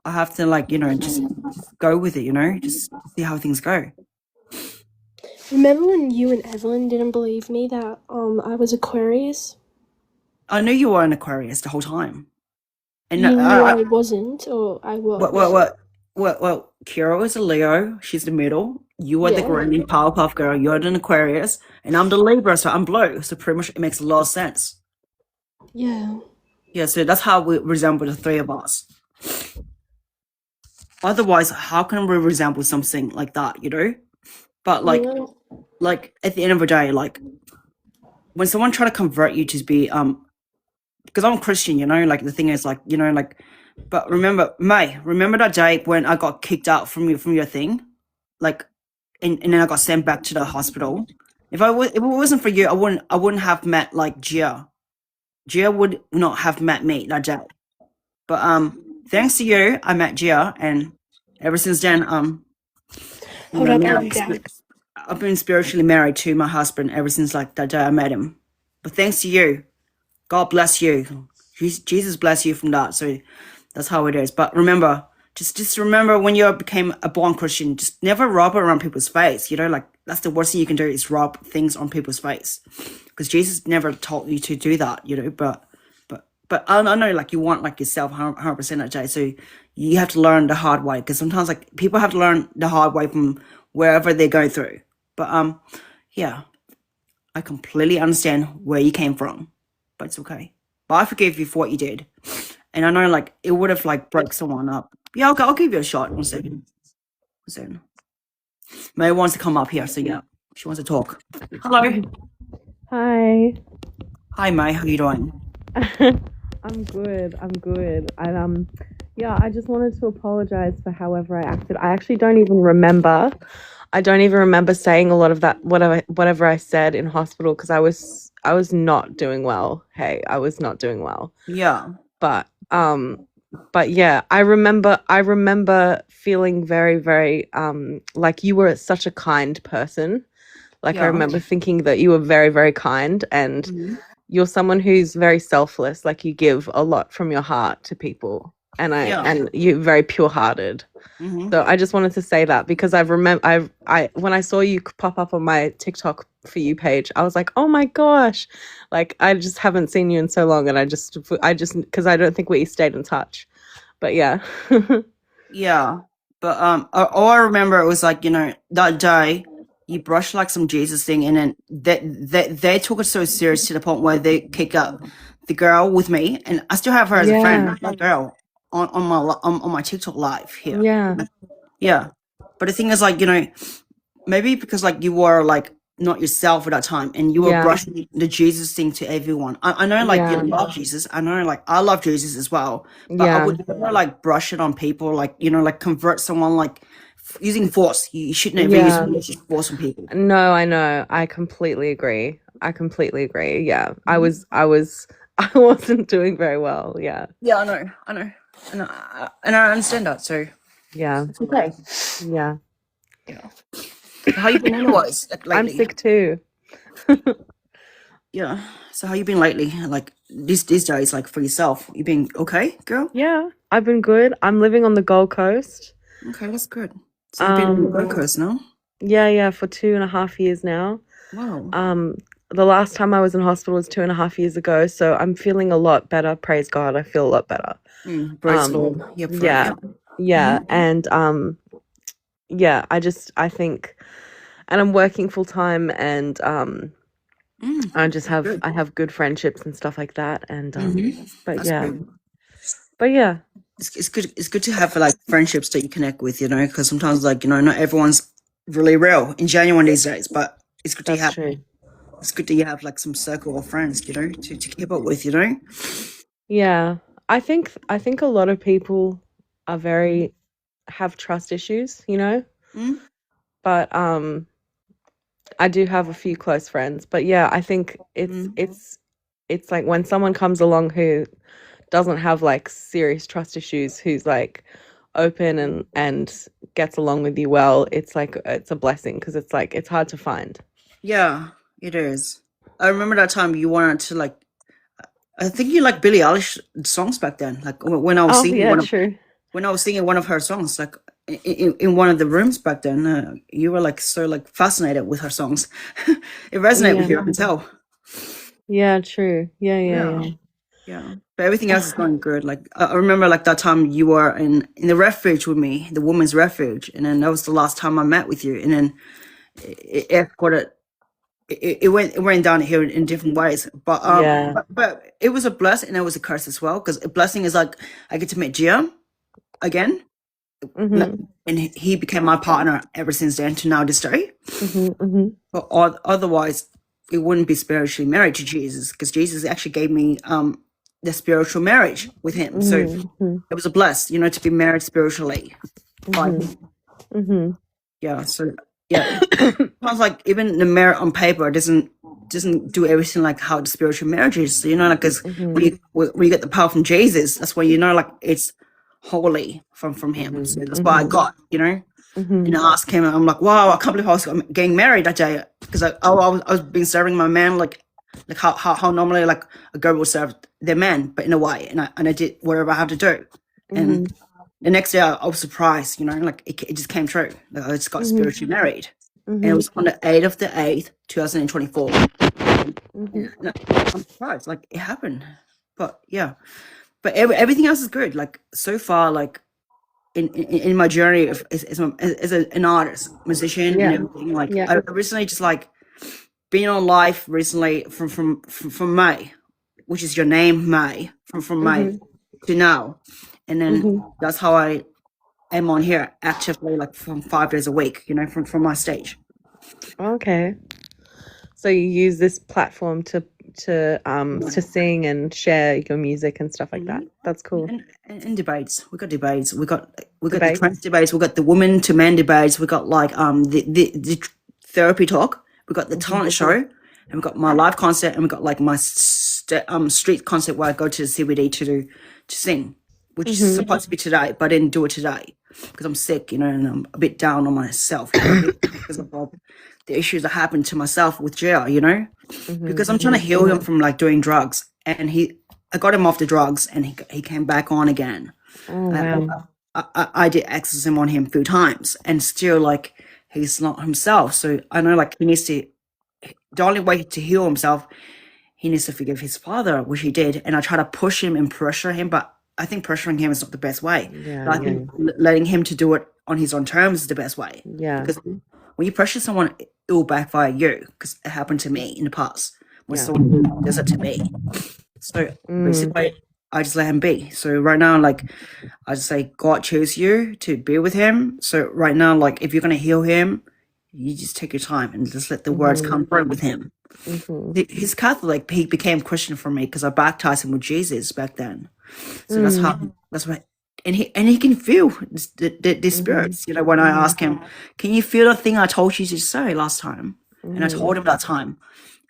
I have to like, you know, just go with it, you know, just see how things go. Remember when you and Evelyn didn't believe me that I was Aquarius? I knew you were an Aquarius the whole time. And You knew I wasn't, or I was. well, Kira is a Leo. She's the middle. You are the Yeah. green Powerpuff Girl. You're an Aquarius, and I'm the Libra, so I'm blue. So pretty much it makes a lot of sense. Yeah. Yeah, so that's how we resemble the three of us. Otherwise, how can we resemble something like that, you know? But like, Yeah. like at the end of the day, like when someone try to convert you to be because I'm Christian, you know, like the thing is like, you know, like But remember, May, remember that day when I got kicked out from your thing, like, and then I got sent back to the hospital. If it wasn't for you, I wouldn't have met like Gia. Gia would not have met me that day. But thanks to you, I met Gia, and ever since then, you Hold know, up, I'm back. I've been spiritually married to my husband ever since like that day I met him. But thanks to you, God bless you. Jesus bless you from that. So that's how it is. But remember, just remember when you became a born Christian, just never rub it around people's face. You know, like that's the worst thing you can do is rub things on people's face, because Jesus never taught you to do that. You know, but I know like you want like yourself 100% that day. So you have to learn the hard way, because sometimes like people have to learn the hard way from wherever they're going through. But yeah, I completely understand where you came from, but it's okay. But I forgive you for what you did. And I know like it would have like broke someone up. Yeah, okay, I'll give you a shot. One second. May wants to come up here, so yeah, she wants to talk. Hello. Hi. Hi May, how you doing? I'm good. I'm good. Yeah, I just wanted to apologize for however I acted. I actually don't even remember. I don't even remember saying a lot of that whatever I said in hospital, because I was not doing well. Hey, I was not doing well. Yeah. But yeah, I remember feeling very, very like you were such a kind person. Like I Yeah. remember thinking that you were very, very kind, and Mhm. you're someone who's very selfless. Like you give a lot from your heart to people, and Yeah. and you're very pure-hearted. Mhm. So I just wanted to say that, because I when I saw you pop up on my TikTok for you page, I was like, oh my gosh, like I just haven't seen you in so long, and I just because I don't think we stayed in touch, but yeah. Yeah. But all I remember it was like, you know, that day you brushed like some Jesus thing, and then they took it so serious to the point where they kicked up the girl with me, and I still have her as a friend, that girl on my TikTok live here. Yeah. Yeah. But the thing is, like, you know, maybe because like you were like not yourself at that time, and you were Yeah. brushing the Jesus thing to everyone. I know like you Yeah. love Jesus. I know like I love Jesus as well. But I Yeah. would never like brush it on people, like, you know, like convert someone like using force. You shouldn't ever Yeah. use force on people. No, I know. I completely agree. Yeah. I wasn't doing very well. Yeah. Yeah, I know. And I understand that, so Yeah. it's okay. Yeah. Yeah. So how you been anyways, like, I'm lately? sick too. Yeah. So how you been lately? Like these days, like for yourself. You been okay, girl? Yeah, I've been good. I'm living on the Gold Coast. Okay, that's good. So you've been on the Gold Coast now? Yeah, for 2.5 years now. Wow. The last time I was in hospital was 2.5 years ago, so I'm feeling a lot better. Praise God, I feel a lot better. Praise the Lord. Yeah, Yeah, and yeah, I think, and I'm working full time, and I have good friendships and stuff like that, and but That's yeah, good. but yeah, It's good. It's good to have like friendships that you connect with, you know, because sometimes like, you know, not everyone's really real and genuine these days. But it's good to that's have. true. It's good that you have like some circle of friends, you know, to keep up with, you know. Yeah, I think a lot of people are have trust issues, you know, Mm. but I do have a few close friends, but yeah, I think it's like when someone comes along who doesn't have like serious trust issues, who's like open and gets along with you well, it's like it's a blessing, because it's like it's hard to find. Yeah, it is. I remember that time you wanted to like. I think you like Billie Eilish songs back then. Like when I was Oh singing yeah, true. when I was singing one of her songs, like in one of the rooms back then, you were like so like fascinated with her songs. It resonated with you, I can tell. Yeah, true. Yeah. Yeah. But everything else is going good. Like I remember like that time you were in the refuge with me, the women's refuge, and then that was the last time I met with you, and then it got it went down here in different ways, but Yeah. but it was a blessing and it was a curse as well, because a blessing is like I get to meet Gia again, Mhm. and he became my partner ever since then to now this day. Mhm. But otherwise, it wouldn't be spiritually married to Jesus, because Jesus actually gave me the spiritual marriage with him. So it was a bless, you know, to be married spiritually. Like, yeah. So yeah, sounds like even the marriage on paper doesn't do everything like how the spiritual marriage is. You know, like because when you get the power from Jesus, that's why you know like it's holy from him. So that's why I got, you know. And I asked him, I'm like, wow, I can't believe I was getting married that day because I was being serving my man like how normally like a girl will serve their man, but in a way, and I did whatever I had to do. And the next day I was surprised, you know, like it just came true. Like, I just got spiritually married, and it was on the 8th of the 8th, 2024. I'm surprised, like it happened, but yeah, but everything else is good. Like so far, like. In my journey as an artist, musician, and everything, like I recently just like been on live recently from May, which is your name, May, from May to now, and then that's how I am on here actively, like from 5 days a week, you know, from my stage. Okay. So you use this platform to sing and share your music and stuff like that. That's cool. And debates. We got debates. We got the Debates. trans debates. We got the woman to man debates. We got like the therapy talk. We got the talent show, and we got my live concert, and we got like my street concert where I go to the CBD to sing, which is supposed to be today, but I didn't do it today because I'm sick, you know, and I'm a bit down on myself because of all the issues that happened to myself with jail, you know, because I'm trying to heal him from like doing drugs, and I got him off the drugs, and he came back on again. Oh, wow. I did exorcism on him a few times, and still like he's not himself. So I know like he needs to. The only way to heal himself, he needs to forgive his father, which he did. And I try to push him and pressure him, but I think pressuring him is not the best way. Yeah, But I think letting him to do it on his own terms is the best way. Yeah. Because when you pressure someone, it will backfire you. Because it happened to me in the past when someone does it to me. So basically, I just let him be. So right now, like I just say, God chose you to be with him. So right now, like if you're gonna heal him, you just take your time and just let the words come through with him. He's Catholic. He became Christian for me because I baptized him with Jesus back then. So that's why, and he can feel the spirits. You know, when I ask him, "Can you feel the thing I told you to say last time?" And I told him that time,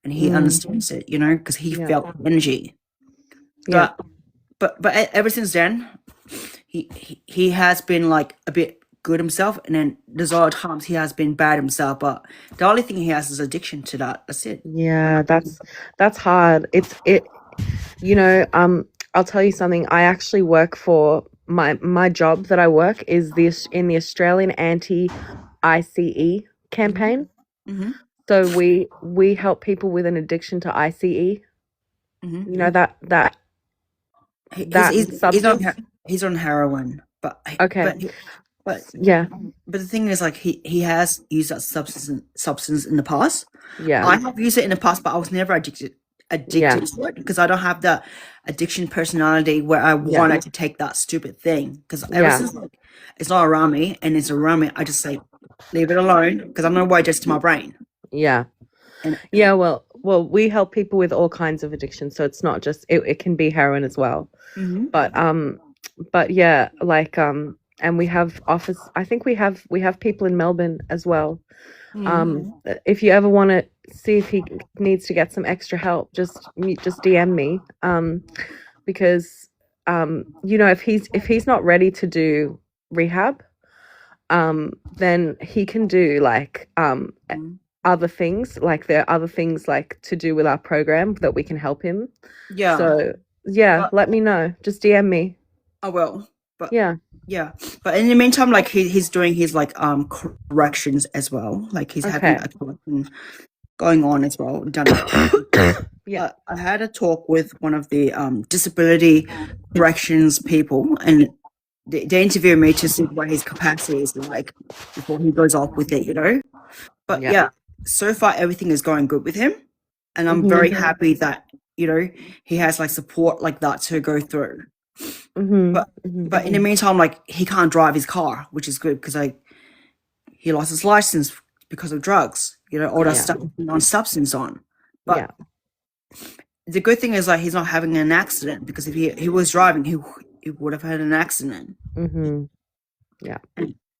and he understands it. You know, because he felt energy. Yeah. But ever since then, he has been like a bit good himself, and then there's other times he has been bad himself, but the only thing he has is addiction to that. That's it. Yeah, that's hard. You know, I'll tell you something. I actually work for my job that I work is in the Australian anti-ICE campaign. So we help people with an addiction to ICE. You know that he's on heroin, but okay. but Yeah. But the thing is, like he has used that substance in the past. Yeah. I have used it in the past, but I was never addicted to it because I don't have the addiction personality where I wanted to take that stupid thing. Because ever since like, it's not around me and it's around me, I just say leave it alone because I don't know what it does to my brain. Yeah. And well, we help people with all kinds of addictions, so it's not just it can be heroin as well. But yeah, like and we have office. I think we have people in Melbourne as well. If you ever want to see if he needs to get some extra help, just DM me. Because you know, if he's not ready to do rehab, then he can do like other things. Like there are other things like to do with our program that we can help him. Yeah. So yeah, let me know. Just DM me. I will. But yeah. But in the meantime, like he's doing his like corrections as well. Like he's having a correction going on as well. Done. I had a talk with one of the disability corrections people, and they interviewed me to see what his capacity is like before he goes off with it, you know. But so far everything is going good with him, and I'm very happy that, you know, he has like support like that to go through. But in the meantime, like he can't drive his car, which is good because he lost his license because of drugs, you know, all that stuff on substance on. But the good thing is like he's not having an accident, because if he was driving, he would have had an accident. Mm-hmm. Yeah.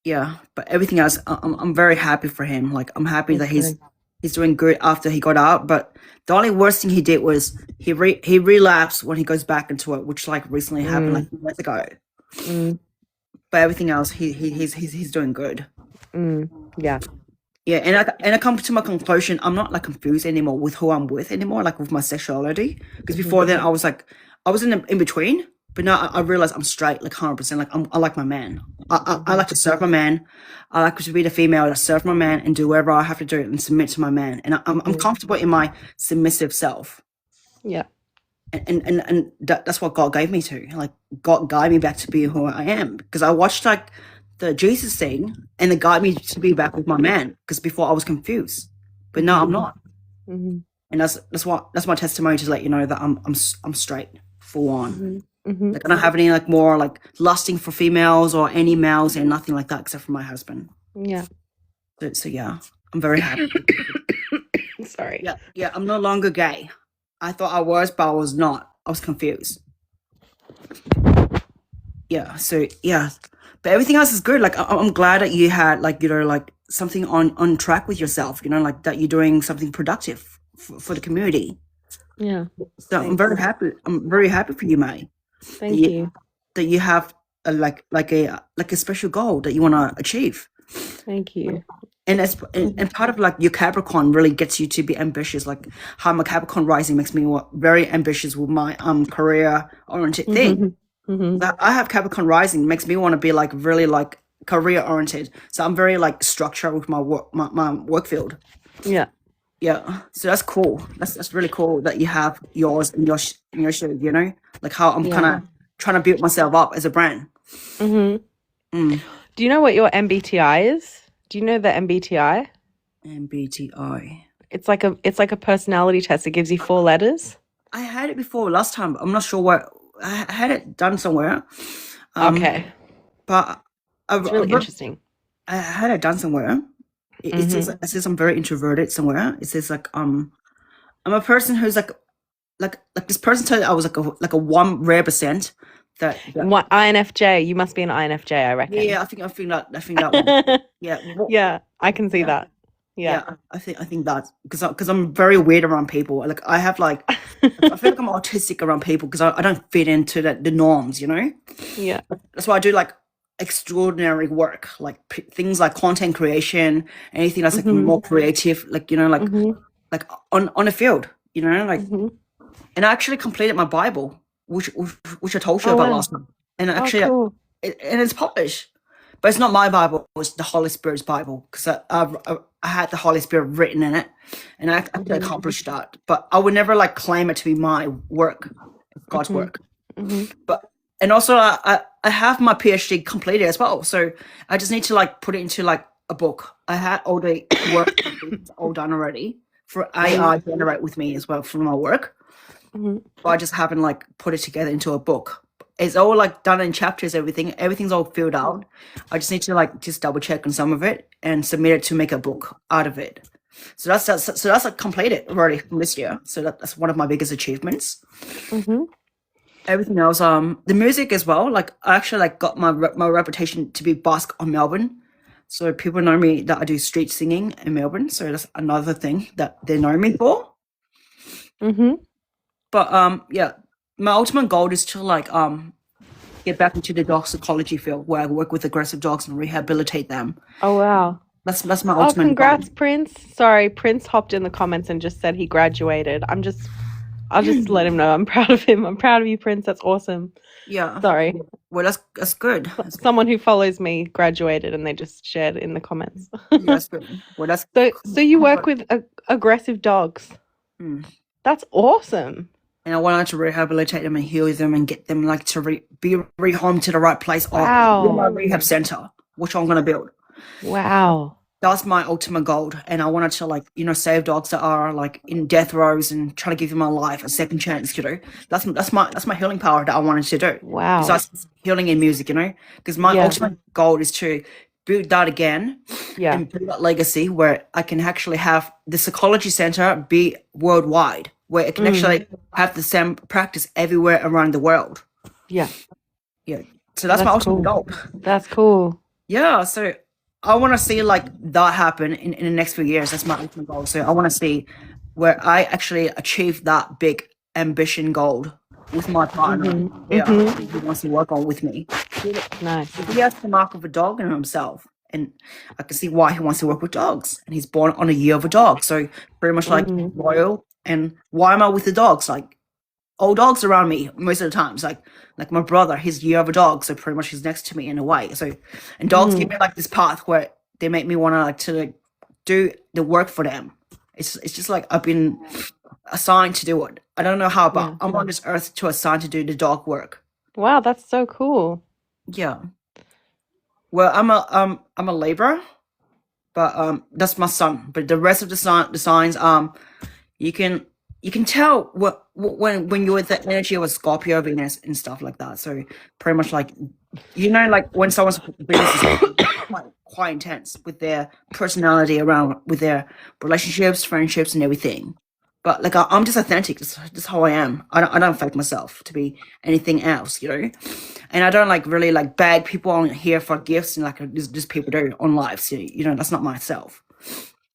Yeah, but everything else, I'm very happy for him. Like I'm happy that That's he's doing good after he got out. But the only worst thing he did was he relapsed when he goes back into it, which like recently happened like years ago. Mm. But everything else, he's doing good. Yeah. Yeah, and I come to my conclusion. I'm not like confused anymore with who I'm with anymore, like with my sexuality. Because before then, I was in between. But now I realize I'm straight, like 100%. Like I like my man. I like to serve my man. I like to be the female that serve my man and do whatever I have to do and submit to my man. And I'm comfortable in my submissive self. Yeah. And that's what God gave me to. Like God guide me back to be who I am. Because I watched like the Jesus thing, and it guided me to be back with my man. Because before I was confused, but now I'm not. Mm-hmm. And that's my testimony to let you know that I'm straight, full on. Mm-hmm. Like I don't have any like more like lusting for females or any males and nothing like that except for my husband. Yeah. So yeah, I'm very happy. Sorry. Yeah, I'm no longer gay. I thought I was, but I was not. I was confused. Yeah, so yeah, but everything else is good. Like I'm glad that you had like like something on track with yourself. Like that you're doing something productive for the community. Yeah. So I'm very happy. I'm very happy for you, May. Thank you. That you have like a special goal that you want to achieve. Thank you. And and part of like your Capricorn really gets you to be ambitious. Like how my Capricorn rising makes me very ambitious with my career oriented thing. That I have Capricorn rising makes me want to be like really like career oriented. So I'm very like structured with my work field. Yeah. Yeah, so that's cool. That's really cool that you have yours and your show. Like how I'm kind of trying to build myself up as a brand. Mm-hmm. Do you know what your MBTI is? Do you know the MBTI? MBTI. It's like a personality test. It gives you 4 letters. I had it before last time. I'm not sure what I had it done somewhere. Okay, but it's really interesting. I had it done somewhere. It says I'm very introverted somewhere. It says like I'm a person who's like this person told me I was like a 1% that What INFJ? You must be an INFJ, I reckon. yeah, I think that one. Yeah. Yeah, I can see that. Yeah. I think that because I'm very weird around people. Like I have like I feel like I'm autistic around people because I don't fit into the norms. Yeah. That's why I do like extraordinary work, like things like content creation, anything that's like more creative, like like on the field, like. And I actually completed my Bible, which I told you about last time, and actually, cool. And it's published, but it's not my Bible; it's the Holy Spirit's Bible because I had the Holy Spirit written in it, and I actually accomplished that. But I would never like claim it to be my work, God's work. But and also I have my PhD completed as well, so I just need to like put it into like a book. I had all the work all done already for AI generate with me as well for my work. But I just haven't like put it together into a book. It's all like done in chapters. Everything's all filled out. I just need to like just double check on some of it and submit it to make a book out of it. So that's like completed already from this year. So that's one of my biggest achievements. Everything else, the music as well. Like I actually like got my reputation to be busk on Melbourne. So people know me that I do street singing in Melbourne. So that's another thing that they know me for. But yeah, my ultimate goal is to like get back into the dog psychology field where I work with aggressive dogs and rehabilitate them. Oh wow. That's my ultimate congrats, goal. Prince. Sorry, Prince hopped in the comments and just said he graduated. I'll just let him know I'm proud of him. I'm proud of you, Prince. That's awesome. Yeah. Sorry. Well, that's good. Someone who follows me graduated and they just shared in the comments. Yeah, that's good. Well, that's so you work with aggressive dogs. That's awesome. And I wanted to rehabilitate them and heal them and get them like to be rehomed to the right place. Wow. Or my rehab center, which I'm going to build. Wow. That's my ultimate goal. And I wanted to like, save dogs that are like in death rows and trying to give them a life, a second chance, That's my healing power that I wanted to do. Wow. Besides healing in music, because my ultimate goal is to build that again and build that legacy where I can actually have the psychology center be worldwide where it can actually have the same practice everywhere around the world. Yeah. Yeah. So that's my That's ultimate cool. goal. That's cool. Yeah. So I want to see like that happen in the next few years. That's my ultimate goal. So I want to see where I actually achieve that big ambition goal with my partner. Yeah. He wants to work on with me. Nice. He has the mark of a dog in himself. And I can see why he wants to work with dogs. And he's born on a year of a dog. So pretty much like loyal. And why am I with the dogs? Like old dogs around me most of the times. Like my brother, his year of a dog. So pretty much he's next to me in a way. So and dogs give me like this path where they make me want to like do the work for them. It's just like I've been assigned to do it. I don't know how, but I'm on this earth to assign to do the dog work. Wow, that's so cool. Yeah. Well, I'm a laborer, but that's my son. But the rest of the signs, you can tell when you're with the energy of a Scorpio Venus and stuff like that. So pretty much like like when someone's Venus is quite intense with their personality around with their relationships, friendships, and everything. But like I'm just authentic. That's how I am. I don't fake myself to be anything else, And I don't like really like beg people on here for gifts and like just people do on lives. That's not myself.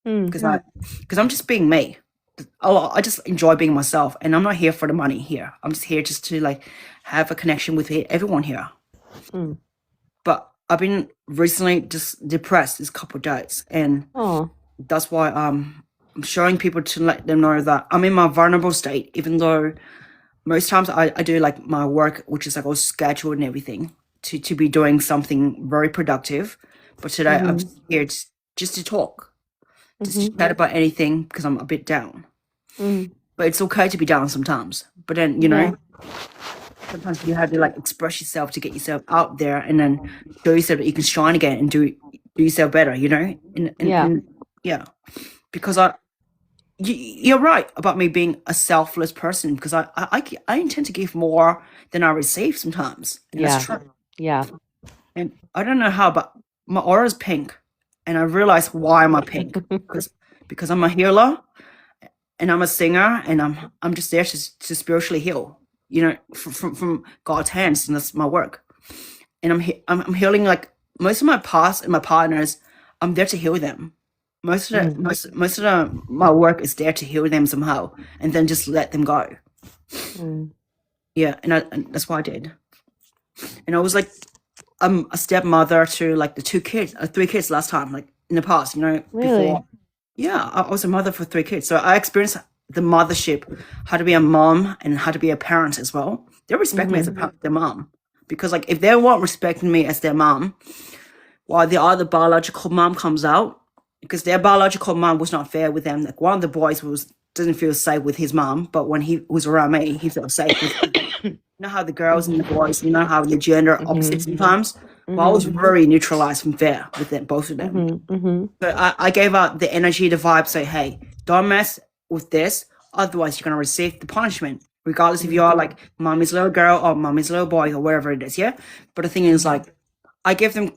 Because I'm just being me. I just enjoy being myself, and I'm not here for the money here. I'm just here just to like have a connection with everyone here. But I've been recently just depressed this couple of days, and that's why I'm showing people to let them know that I'm in my vulnerable state, even though most times I do like my work, which is like all scheduled and everything to be doing something very productive. But today I'm here just to talk, just to chat about anything because I'm a bit down. But it's okay to be down sometimes. But then, sometimes you have to like express yourself to get yourself out there and then show yourself that you can shine again and do yourself better, And yeah, because you're right about me being a selfless person because I intend to give more than I receive sometimes. And that's true. Yeah. And I don't know how, but my aura is pink, and I realize why am I pink because I'm a healer, and I'm a singer, and I'm just there to spiritually heal, from God's hands, and that's my work. And I'm healing like most of my past and my partners. I'm there to heal them. Most of my work is there to heal them somehow, and then just let them go. Yeah, and that's what I did. And I was like, I'm a stepmother to like the 3 kids last time, like in the past, Really? before. Yeah, I was a mother for 3 kids, so I experienced the mothership, how to be a mom and how to be a parent as well. They respect me as their mom, because like if they weren't respecting me as their mom, while the other biological mom comes out, because their biological mom was not fair with them. Like one of the boys didn't feel safe with his mom, but when he was around me, he felt safe. You know how the girls and the boys, how the gender opposite sometimes. Well, I was very neutralized and fair with them, both of them. So I gave out the energy, the vibe, say, hey, don't mess with this, otherwise you're gonna receive the punishment, regardless if you're like mommy's little girl or mommy's little boy or wherever it is. Yeah. But the thing is, like, I give them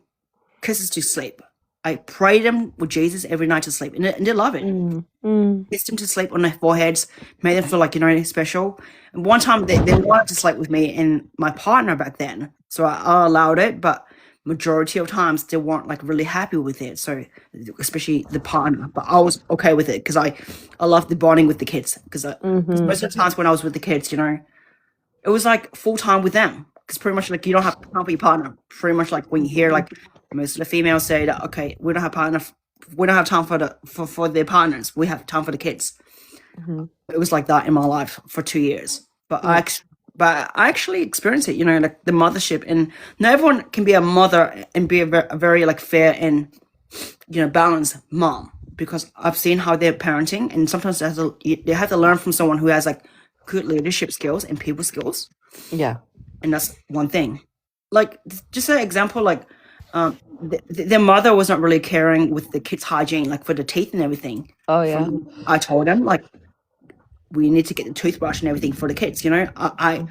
kisses to sleep. I pray them with Jesus every night to sleep, and they love it. Kiss them to sleep on their foreheads, made them feel like special. And one time they wanted to sleep with me and my partner back then, so I allowed it. But majority of times they weren't like really happy with it. So especially the partner, but I was okay with it because I love the bonding with the kids. Because most of the times when I was with the kids, it was like full time with them. Because pretty much like you don't have time for your partner. Pretty much like when you hear like most of the females say that, okay, we don't have time for their partners. We have time for the kids. It was like that in my life for 2 years. But I actually experienced it, like the mothership. And not everyone can be a mother and be a very like fair and balanced mom, because I've seen how they're parenting, and sometimes they have to learn from someone who has like good leadership skills and people skills. Yeah. And that's one thing. Like just an example, like their mother was not really caring with the kids' hygiene, like for the teeth and everything. Oh yeah. I told them like we need to get the toothbrush and everything for the kids. I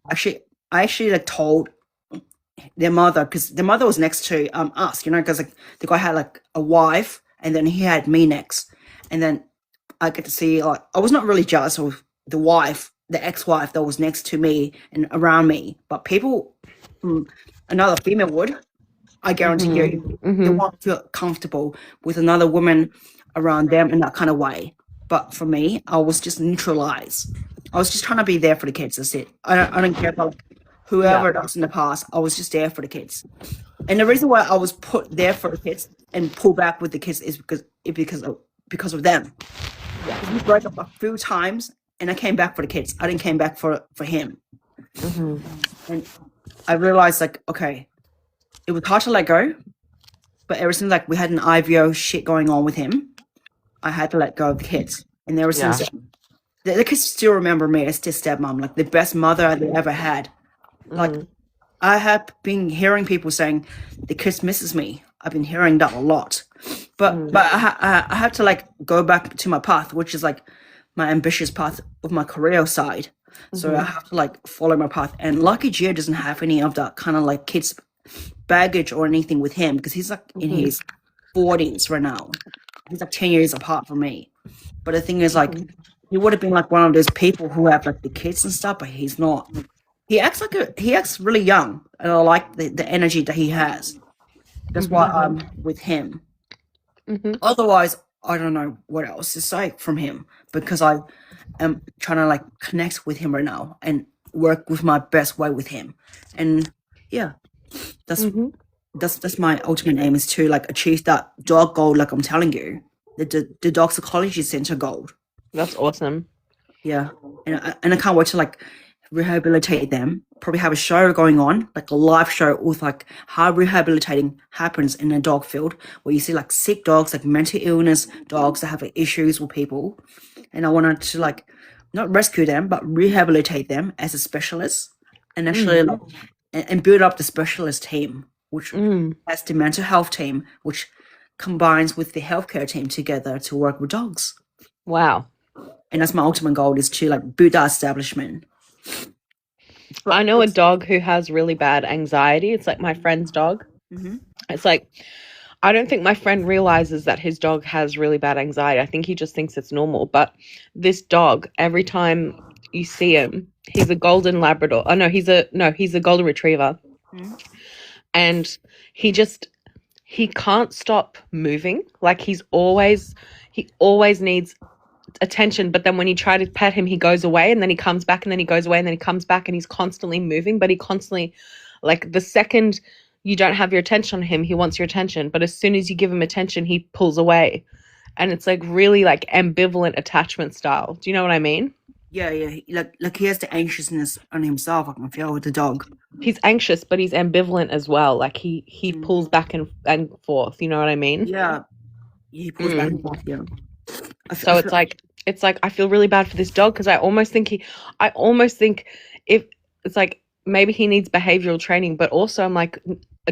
actually like told their mother, because their mother was next to us. Because like the guy had like a wife, and then he had me next, and then I get to see like I was not really jealous of the wife, the ex-wife that was next to me and around me, but people from another female would. I guarantee you, they won't feel comfortable with another woman around them in that kind of way. But for me, I was just neutralized. I was just trying to be there for the kids. That's it. I don't care about whoever that was in the past. I was just there for the kids. And the reason why I was put there for the kids and pull back with the kids is because of them. Yeah. We broke up a few times, and I came back for the kids. I didn't came back for him. And I realized, like, okay, it was hard to let go, but ever since like we had an IVO shit going on with him, I had to let go of the kids. And ever since the kids still remember me as their stepmom, like the best mother they ever had. Like I have been hearing people saying the kids misses me. I've been hearing that a lot, but I have to like go back to my path, which is like my ambitious path of my career side. So I have to like follow my path. And Lucky Gia doesn't have any of that kind of like kids baggage or anything with him because he's like in his 40s right now. He's like 10 years apart from me. But the thing is, like, he would have been like one of those people who have like the kids and stuff, but he's not. He acts really young, and I like the energy that he has. That's why I'm with him. Otherwise, I don't know what else to say from him because I am trying to like connect with him right now and work with my best way with him. And yeah, that's my ultimate aim, is to like achieve that dog goal. Like I'm telling you, the dog psychology center goal. That's awesome. Yeah, and I can't wait to like rehabilitate them. Probably have a show going on, like a live show with like how rehabilitating happens in a dog field, where you see like sick dogs, like mental illness dogs that have issues with people, and I wanted to like not rescue them but rehabilitate them as a specialist, and actually like, and build up the specialist team, which has the mental health team, which combines with the healthcare team together to work with dogs. Wow. And that's my ultimate goal, is to like build that establishment. I know a dog who has really bad anxiety. It's like my friend's dog. It's like, I don't think my friend realizes that his dog has really bad anxiety. I think he just thinks it's normal. But this dog, every time you see him, he's a golden Labrador. Oh no, he's a golden retriever. And he can't stop moving. Like he always needs attention, but then when you try to pet him, he goes away, and then he comes back, and then he goes away, and then he comes back, and he's constantly moving. But he constantly, like, the second you don't have your attention on him, he wants your attention, but as soon as you give him attention, he pulls away. And it's like really like ambivalent attachment style. Do you know what I mean? Yeah, like he has the anxiousness on himself. I can feel with the dog. He's anxious, but he's ambivalent as well. Like he pulls back and forth. You know what I mean? Yeah, he pulls back and forth. Yeah. So it's like I feel really bad for this dog because I almost think if it's like maybe he needs behavioral training, but also I'm like,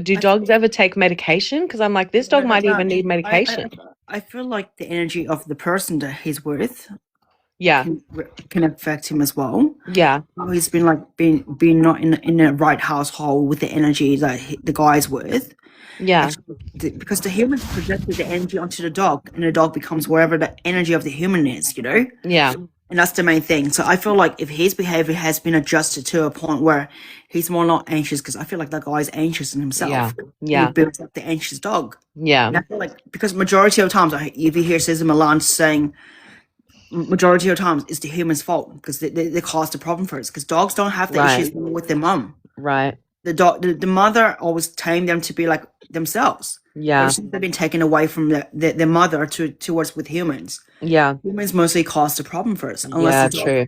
do dogs ever take medication? Because I'm like, this dog might even need medication. I feel like the energy of the person that he's with, can affect him as well. Yeah, he's been like being not in the right household with the energy that the guy's with. Yeah, because the human projected the energy onto the dog, and the dog becomes wherever the energy of the human is, you know? Yeah. And that's the main thing. So I feel like if his behavior has been adjusted to a point where he's more not anxious, because I feel like that guy's anxious in himself. Yeah. He builds up the anxious dog. Yeah. And I feel like, because majority of times, if you hear Cesar Milan saying, majority of times it's the human's fault, because they cause the problem first, because dogs don't have the issues with their mum. Right. The mother always trained them to be like themselves. Yeah. They've been taken away from their mother towards with humans. Yeah. Humans mostly cause the problem first. True.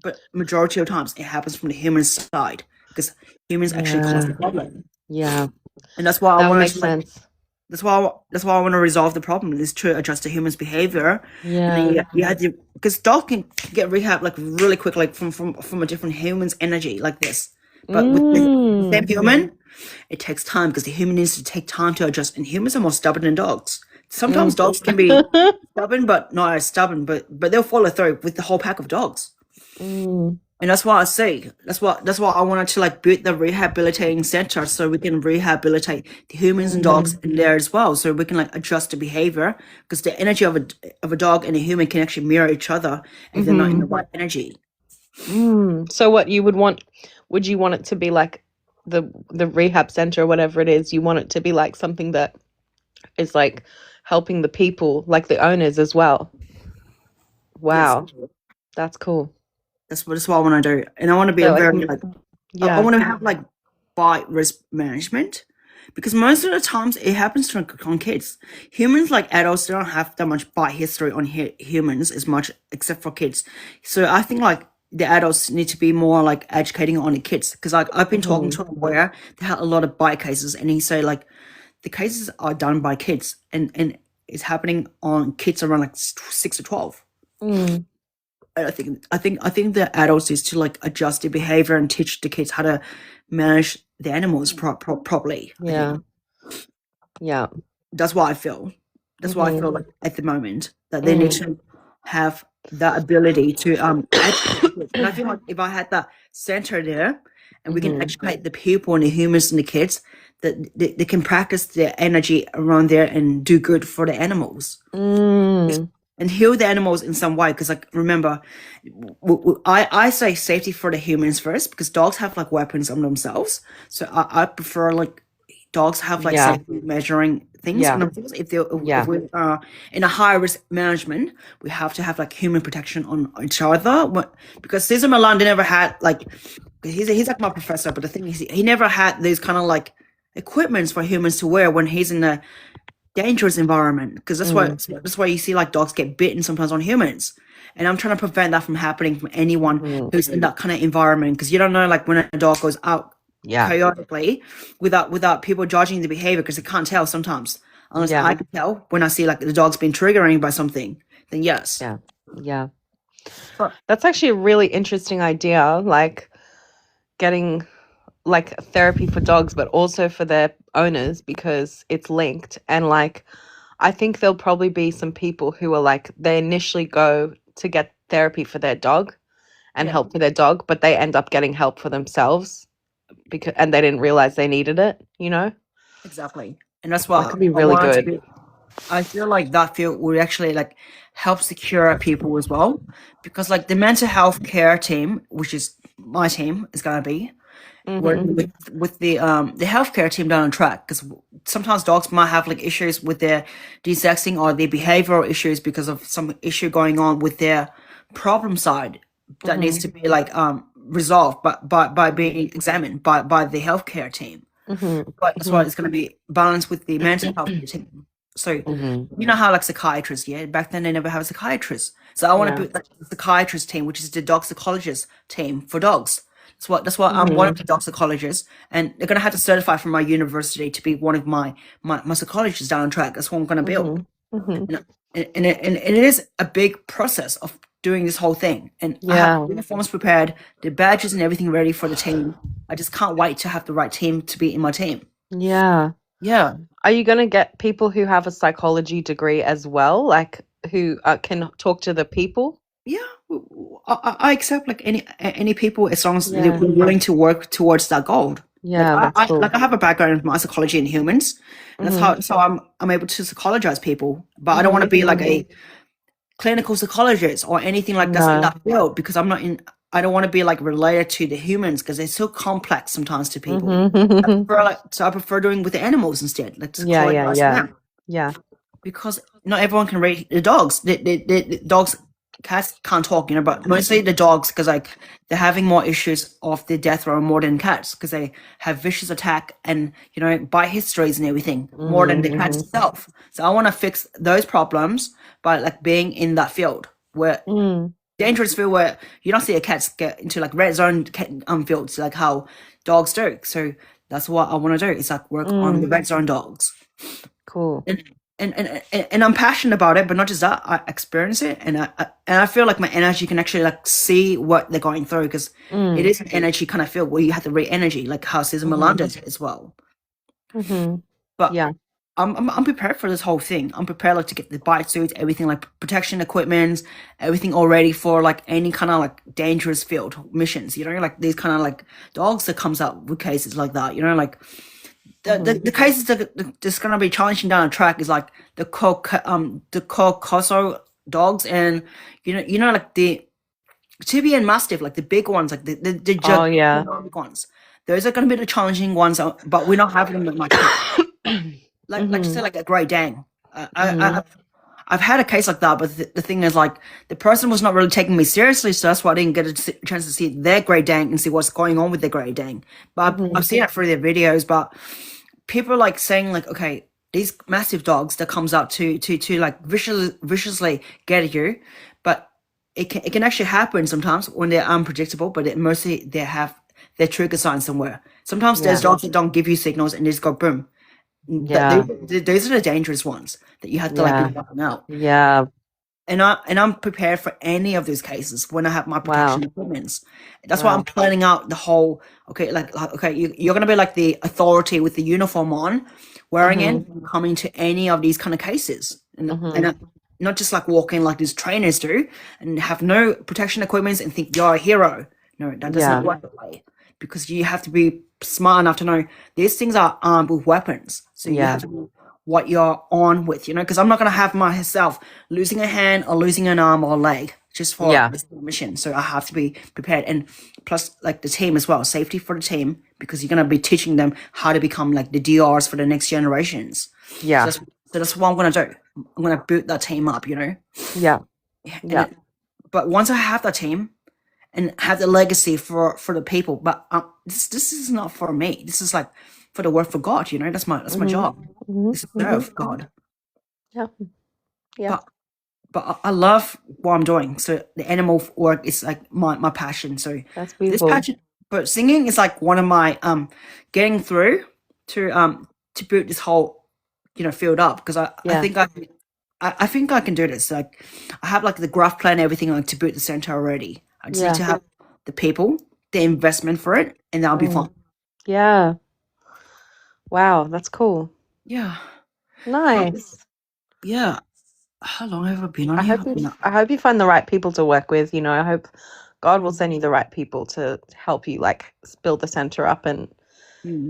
But majority of times it happens from the human side, because humans actually cause the problem. Yeah. And that's why I want to make sense. That's why I want to resolve the problem, is to adjust the human's behavior. Yeah. And then you had to, because dog can get rehab like really quick, like from a different human's energy like this. But with the same human, it takes time, because the human needs to take time to adjust. And humans are more stubborn than dogs. Sometimes dogs can be stubborn, but not as stubborn. But they'll follow through with the whole pack of dogs. And that's why I say that's why I wanted to like build the rehabilitating center, so we can rehabilitate the humans and dogs in there as well, so we can like adjust the behavior, because the energy of a dog and a human can actually mirror each other if they're not in the right energy. So what you would want? Would you want it to be like the rehab center or whatever it is? You want it to be like something that is like helping the people, like the owners as well. Yes, Wow, that's cool. that's what I want to do, and I want to be a So like, very like I yeah. want to have like bite risk management, because most of the times it happens to on kids. Humans, like adults, they don't have that much bite history on humans as much, except for kids. So I think like the adults need to be more like educating on the kids, because like I've been talking to him where they had a lot of bite cases, and he say like the cases are done by kids, and it's happening on kids around like 6 to 12. Mm, And I think the adults is to like adjust their behavior and teach the kids how to manage the animals properly. I yeah. think Yeah. that's why I feel. That's why I feel like at the moment that they need Mm. to have that ability to educate kids. And I feel like if I had that center there, and we can educate the people and the humans and the kids, that they can practice their energy around there and do good for the animals. Mm. And heal the animals in some way, because like remember, I say safety for the humans first, because dogs have like weapons on themselves, so I prefer like dogs have like Yeah. safety measuring things Yeah. on themselves. If Yeah. we're in a high risk management, we have to have like human protection on each other. Because Cesar Milan, they never had like, he's like my professor, but the thing is he never had these kind of like equipments for humans to wear when he's in a dangerous environment, because that's why you see like dogs get bitten sometimes on humans, and I'm trying to prevent that from happening from anyone who's in that kind of environment, because you don't know like when a dog goes out Yeah. chaotically without people judging the behavior, because they can't tell sometimes, unless Yeah. I can tell when I see like the dog's been triggering by something, then yes. Yeah. Yeah. But- That's actually a really interesting idea, like getting like therapy for dogs, but also for their owners, because it's linked. And like, I think there'll probably be some people who are like, they initially go to get therapy for their dog and Yeah. help for their dog, but they end up getting help for themselves and they didn't realize they needed it, you know? Exactly, and that's why That could be I really want it to good. be. I feel like that field would actually like help secure people as well, because like the mental health care team, which is my team, is gonna be working with the healthcare team down on track, because sometimes dogs might have like issues with their desexing or their behavioral issues because of some issue going on with their problem side that needs to be like resolved by being examined by the healthcare team. But that's why it's going to be balanced with the mental health team. So you know how like psychiatrists, yeah, back then they never have a psychiatrist. So I want to be like the psychiatrist team, which is the dog psychologist team for dogs. That's what I'm one of the dog psychologists, and they're gonna have to certify from my university to be one of my psychologists down on track. That's what I'm gonna build. And it is a big process of doing this whole thing. And I have the uniforms prepared, the badges and everything ready for the team. I just can't wait to have the right team to be in my team. Yeah. Yeah. Are you going to get people who have a psychology degree as well, like who can talk to the people? Yeah, I accept like any people, as long as they're willing to work towards that goal. Yeah, like, that's cool. I have a background in my psychology in humans, and that's how so I'm able to psychologize people. But I don't want to be like a clinical psychologist or anything like that in that field, because I'm not in. I don't want to be like related to the humans, because they're so complex sometimes to people. I prefer doing with the animals instead, like psychologize them. Yeah. Because not everyone can rate the dogs. The dogs, cats can't talk, but mostly the dogs, because like they're having more issues of the death row more than cats, because they have vicious attack and bite histories and everything more than the cats itself. So I want to fix those problems by like being in that field where dangerous field where you don't see a cats get into like red zone fields like how dogs do. So that's what I want to do. It's like work on the red zone dogs. Cool. And I'm passionate about it, but not just that. I experience it, and I feel like my energy can actually like see what they're going through, because it is an energy kind of field where you have to read energy, like how Cesar Milan does it as well. But yeah, I'm prepared for this whole thing. I'm prepared like to get the bite suits, everything like protection equipment, everything all ready for like any kind of like dangerous field missions. Like these kind of like dogs that comes out with cases like that. Like. The cases that's gonna be challenging down the track is like the Caucaso dogs, and like the TB and Mastiff, like the big ones, like the Oh yeah. gigantic ones. Those are going to be the challenging ones, but we're not having them that much. Like you said, like a Great Dane. I've had a case like that, but the thing is, like, the person was not really taking me seriously, so that's why I didn't get a chance to see their Great Dane and see what's going on with their Great Dane. But I've seen it through their videos. But people are like saying, like, okay, these massive dogs that comes out to like viciously get at you, but it can actually happen sometimes when they're unpredictable. But mostly they have their trigger signs somewhere. Sometimes there's dogs that don't give you signals and they just go boom. Yeah. Those are the dangerous ones that you have to like look out. Yeah. And I'm prepared for any of those cases when I have my protection equipments. That's why I'm planning out the whole. Okay, okay, you're gonna be like the authority with the uniform on, wearing it, coming to any of these kind of cases, and not just like walking like these trainers do and have no protection equipments and think you're a hero. No, that doesn't work that way, because you have to be smart enough to know these things are armed with weapons. So you have to know what you're on with, because I'm not going to have myself losing a hand or losing an arm or a leg just for this mission. So I have to be prepared. And plus, like, the team as well, safety for the team, because you're going to be teaching them how to become like the DRs for the next generations. Yeah. So that's what I'm going to do. I'm going to boot that team up, Yeah. But once I have that team and have the legacy for the people, but this is not for me. This is like for the work for God, that's my job. This is serve God. Yeah. But I love what I'm doing. So the animal work is like my passion. So That's beautiful. this passion, but singing is like one of my getting through to boot this whole field up, because I think I think I can do this. Like, I have like the graph plan, everything, like to boot the center already. I just need to have the people, the investment for it, and that'll be fun. Yeah. Wow, that's cool. Yeah. Nice. Yeah. How long have I been on I here? hope you find the right people to work with. I hope God will send you the right people to help you like build the center up and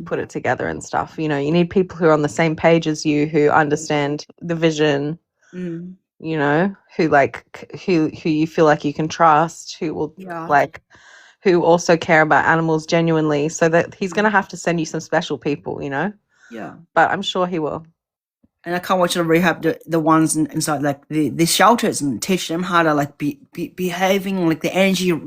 put it together and stuff. You need people who are on the same page as you, who understand the vision, who you feel like you can trust, who will who also care about animals genuinely, so that he's going to have to send you some special people, Yeah. But I'm sure he will. And I can't wait to rehab the ones inside like the shelters and teach them how to like be behaving like the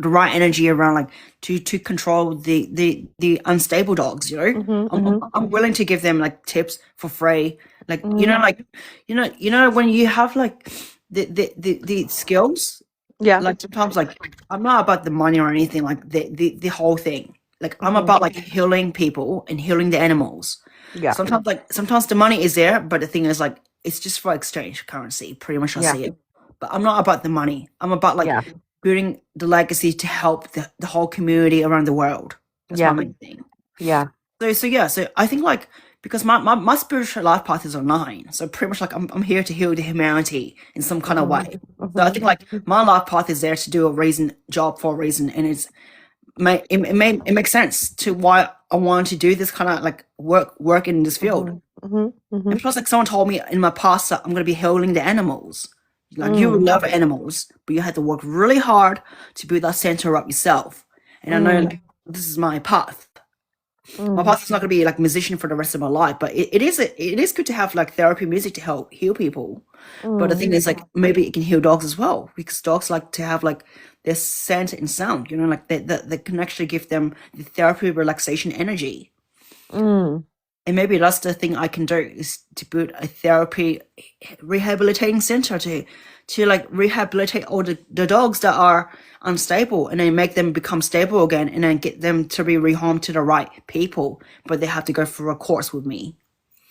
right energy around, like to control the unstable dogs. I'm willing to give them like tips for free, like like when you have like the skills. Yeah. Like sometimes, like, I'm not about the money or anything, like the whole thing. Like, I'm about like healing people and healing the animals. Yeah. Sometimes the money is there, but the thing is, like, it's just for exchange currency. Pretty much, I see it. But I'm not about the money. I'm about like building the legacy to help the whole community around the world. That's my main thing. Yeah. So I think, like, because my spiritual life path is online, so pretty much like I'm here to heal the humanity in some kind of way. So I think like my life path is there to do a job for a reason, and it makes sense to why I want to do this kind of like work in this field. And plus, like, someone told me in my past that I'm going to be healing the animals. Like, you love animals, but you had to work really hard to build that center up yourself. And I know, like, this is my path. My path is not going to be like musician for the rest of my life, but it is good to have like therapy music to help heal people. But the thing is, like, maybe it can heal dogs as well, because dogs like to have like their scent and sound, like that can actually give them the therapy, relaxation, energy. And maybe that's the thing I can do, is to build a therapy rehabilitating center to like rehabilitate all the dogs that are unstable, and then make them become stable again, and then get them to be rehomed to the right people. But they have to go through a course with me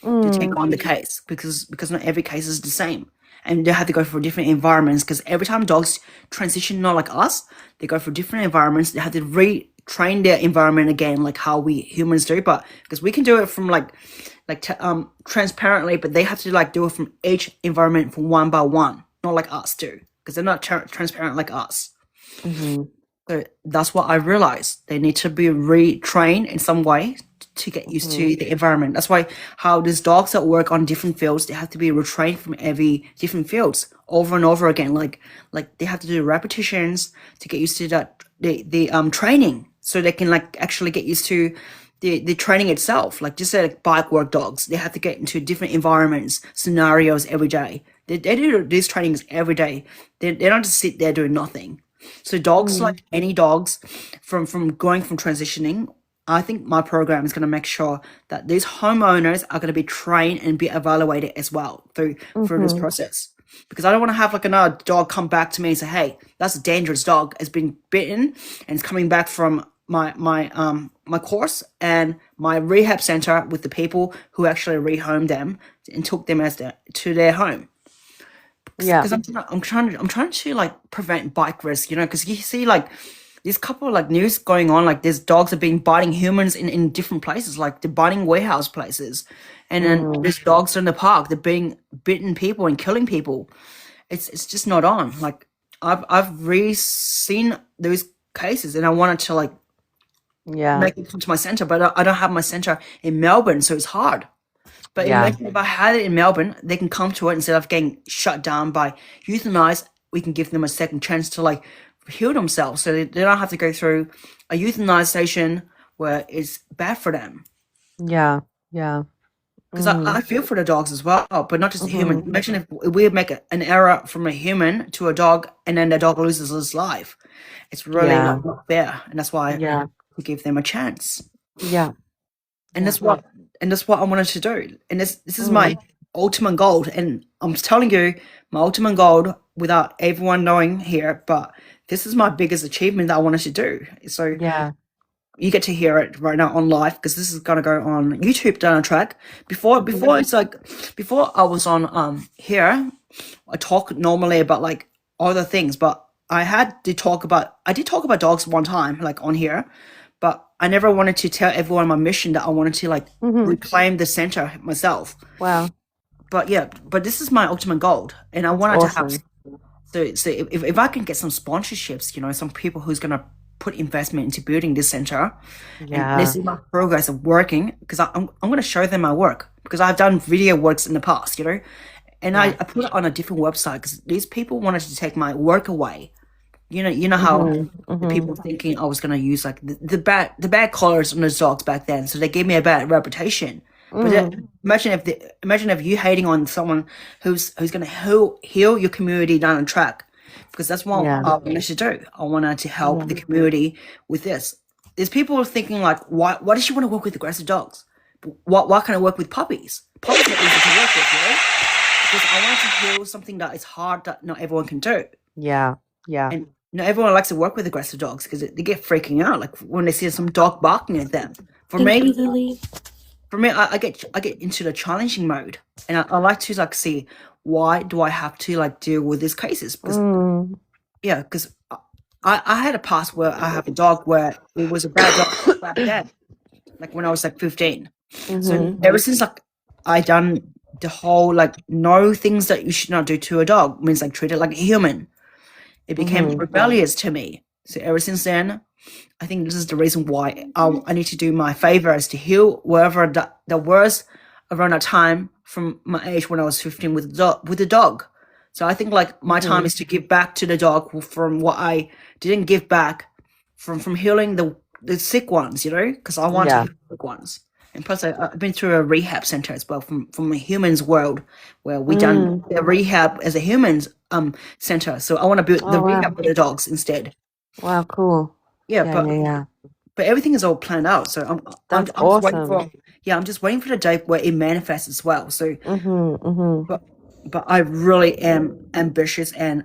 to take on the case, because not every case is the same. And they have to go through different environments, because every time dogs transition, not like us, they go through different environments. They have to retrain their environment again, like how we humans do. But because we can do it from transparently, but they have to like do it from each environment from one by one, not like us do, because they're not transparent like us. So that's what I realized. They need to be retrained in some way to get used to the environment. That's why how these dogs that work on different fields, they have to be retrained from every different fields over and over again. Like they have to do repetitions to get used to that the training, so they can like actually get used to the training itself. Like just say like bike work dogs, they have to get into different environments, scenarios every day. They do these trainings every day. They don't just sit there doing nothing. So dogs, like any dogs, from going from transitioning, I think my program is going to make sure that these homeowners are going to be trained and be evaluated as well through this process. Because I don't want to have like another dog come back to me and say, "Hey, that's a dangerous dog. It's been bitten and it's coming back from my course and my rehab center with the people who actually rehomed them and took them to their home." Yeah. Because I'm trying to like prevent bike risk, because you see like there's a couple of like news going on, like there's dogs that are being biting humans in different places, like they're biting warehouse places, and then there's dogs in the park, they're being bitten people and killing people. It's just not on. Like I've really seen those cases, and I wanted to like make it come to my center, but I don't have my center in Melbourne, so it's hard. But imagine if I had it in Melbourne, they can come to it instead of getting shut down by euthanized. We can give them a second chance to like heal themselves, so they don't have to go through a euthanization where it's bad for them. Yeah. Because I feel for the dogs as well, but not just the human. Imagine if we make an error from a human to a dog, and then the dog loses his life. It's really not fair, and that's why we give them a chance. Yeah. And that's what I wanted to do. And this is my ultimate goal. And I'm telling you, my ultimate goal without everyone knowing here, but this is my biggest achievement that I wanted to do. So you get to hear it right now on live, because this is gonna go on YouTube down the track. Before it's like before I was on here, I talk normally about like other things, but I did talk about dogs one time, like on here. But I never wanted to tell everyone my mission, that I wanted to like reclaim the center myself. Wow. But this is my ultimate goal, and I wanted to have. So if I can get some sponsorships, some people who's gonna put investment into building this center, and this is my progress of working, because I'm gonna show them my work, because I've done video works in the past, and I put it on a different website because these people wanted to take my work away. You know how the people thinking I was gonna use like the bad colors on those dogs back then, so they gave me a bad reputation. But imagine if you hating on someone who's gonna heal your community down the track, because that's what I wanted to do. I wanted to help the community with this. There's people thinking like, why does she want to work with aggressive dogs? Why can't I work with puppies? Puppies are easy to work with, because I wanted to heal something that is hard, that not everyone can do. Yeah. And not everyone likes to work with aggressive dogs because they get freaking out, like when they see some dog barking at them. For me, I get into the challenging mode, and I like to like see, why do I have to like deal with these cases? Because because I had a past where I have a dog where it was a bad dog back then, like when I was like 15. So ever since like I done the whole like no things that you should not do to a dog, means like treat it like a human. It became rebellious to me. So ever since then, I think this is the reason why I need to do my favors to heal wherever that was around that time from my age when I was 15 with the dog. So I think like my time is to give back to the dog from what I didn't give back from healing the sick ones, because I want to heal the sick ones. And plus, I've been through a rehab center as well from a humans world, where we done the rehab as a humans center. So I want to build the rehab for the dogs instead. Wow, cool. But everything is all planned out. So I'm awesome. I'm just waiting for the day where it manifests as well. So, but I really am ambitious, and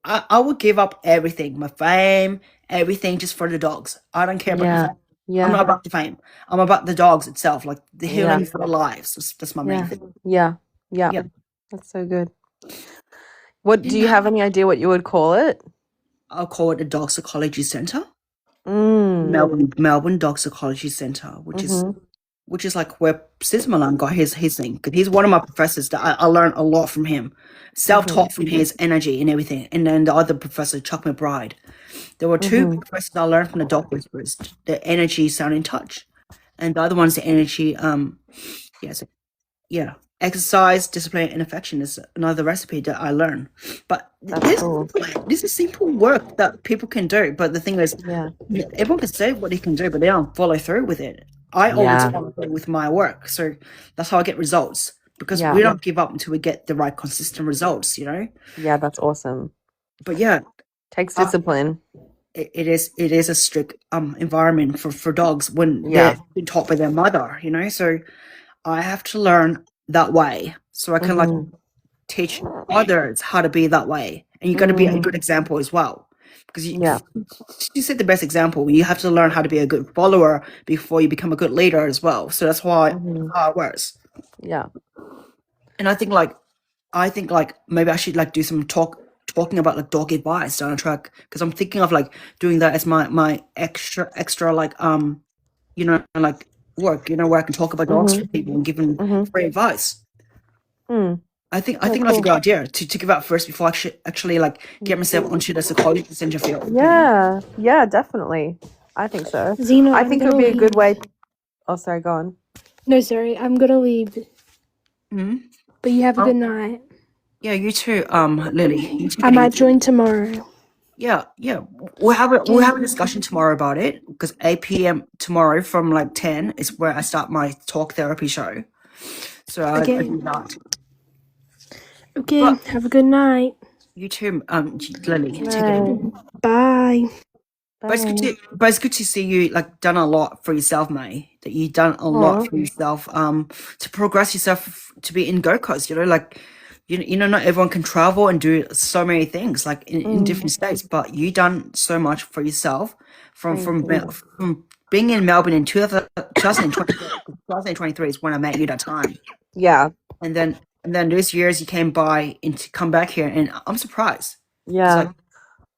I will give up everything, my fame, everything, just for the dogs. I don't care about the fame. I'm not about the fame. I'm about the dogs itself, like the healing for the lives. That's my main thing. Yeah. That's so good. What do you have any idea what you would call it? I'll call it the Dog Psychology Center. Melbourne Dog Psychology Center, which is like where Sis Milan got his thing. Because he's one of my professors that I learned a lot from him. Self-taught from his energy and everything. And then the other professor, Chuck McBride. There were two professors I learned from the dog whisperers, the energy, sound, and touch. and the other one's the energy. Yeah, so, yeah. Exercise, discipline, and affection is another recipe that I learned. But That's cool. this is simple work that people can do. But the thing is, Yeah. everyone can say what they can do, but they don't follow through with it. I always Yeah. follow through with my work, so that's how I get results. Because Yeah. we don't give up until we get the right consistent results, you know. Yeah, that's awesome. But yeah, Takes Uh, discipline. it is a strict environment for dogs when Yeah. they're been taught by their mother, you know. So I have to learn that way, so I can like Mhm. teach others how to be that way, and you got to be a Mhm. good example as well. Because Yeah. you set the best example. You have to learn how to be a good follower before you become a good leader as well. So that's why Mhm. how it works. Yeah. And I think like maybe I should like do some talking about like dog advice down the track, because I'm thinking of like doing that as my extra like you know, like work, you know, where I can talk about dogs to Mhm. people and give them Mhm. free advice. Mm. I think Yeah, that's a cool. good idea to give out first before I actually like get myself onto the psychology center field. Yeah. Yeah, definitely. I think so. Xena, I I'm think it gonna would be a good leave. way. Oh, sorry, go on. No, sorry, I'm gonna leave. Hmm. But you have a Oh, good night. yeah, you too, Lily. You too, I might Katie. join tomorrow. Yeah, yeah. We'll have a discussion tomorrow about it, because 8 p.m. tomorrow from like 10 is where I start my talk therapy show. So I Okay. do that. Okay, But have a good night. you too, Lily. Take it easy. Bye. But it's good to see you like done a lot for yourself, May. That you've done a lot for yourself, to progress yourself to be in go-karts. You know, like you know, not everyone can travel and do so many things like in different states. But you done so much for yourself from being in Melbourne in 2023 is when I met you that time, Yeah. and then those years you came by and to come back here, and I'm surprised. Yeah. Like,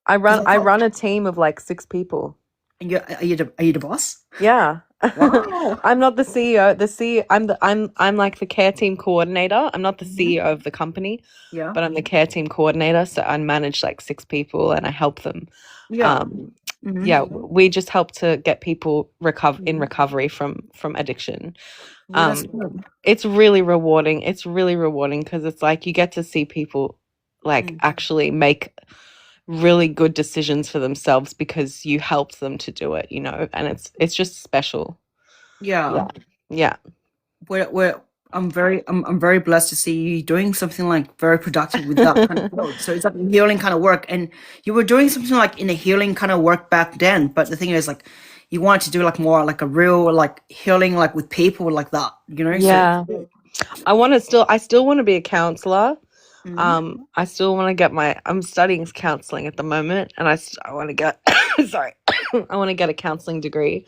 I I run a team of like 6 people. and are you the boss? Yeah. Wow. I'm not the CEO. I'm like the care team coordinator. I'm not the CEO of the company, Yeah. but I'm the care team coordinator. So I manage like 6 people and I help them. Yeah. Yeah, we just help to get people in recovery from addiction. Well, that's good. It's really rewarding. It's really rewarding because it's like you get to see people like actually make really good decisions for themselves because you helped them to do it, you know, and it's just special. Yeah. Yeah. I'm very blessed to see you doing something like very productive with that kind of field. So it's like healing kind of work, and you were doing something like in a healing kind of work back then. But the thing is, like, you wanted to do like more like a real like healing like with people like that, you know? Yeah. I still want to be a counselor. So I still want to get I'm studying counseling at the moment, and I want to get sorry, I want to get a counseling degree,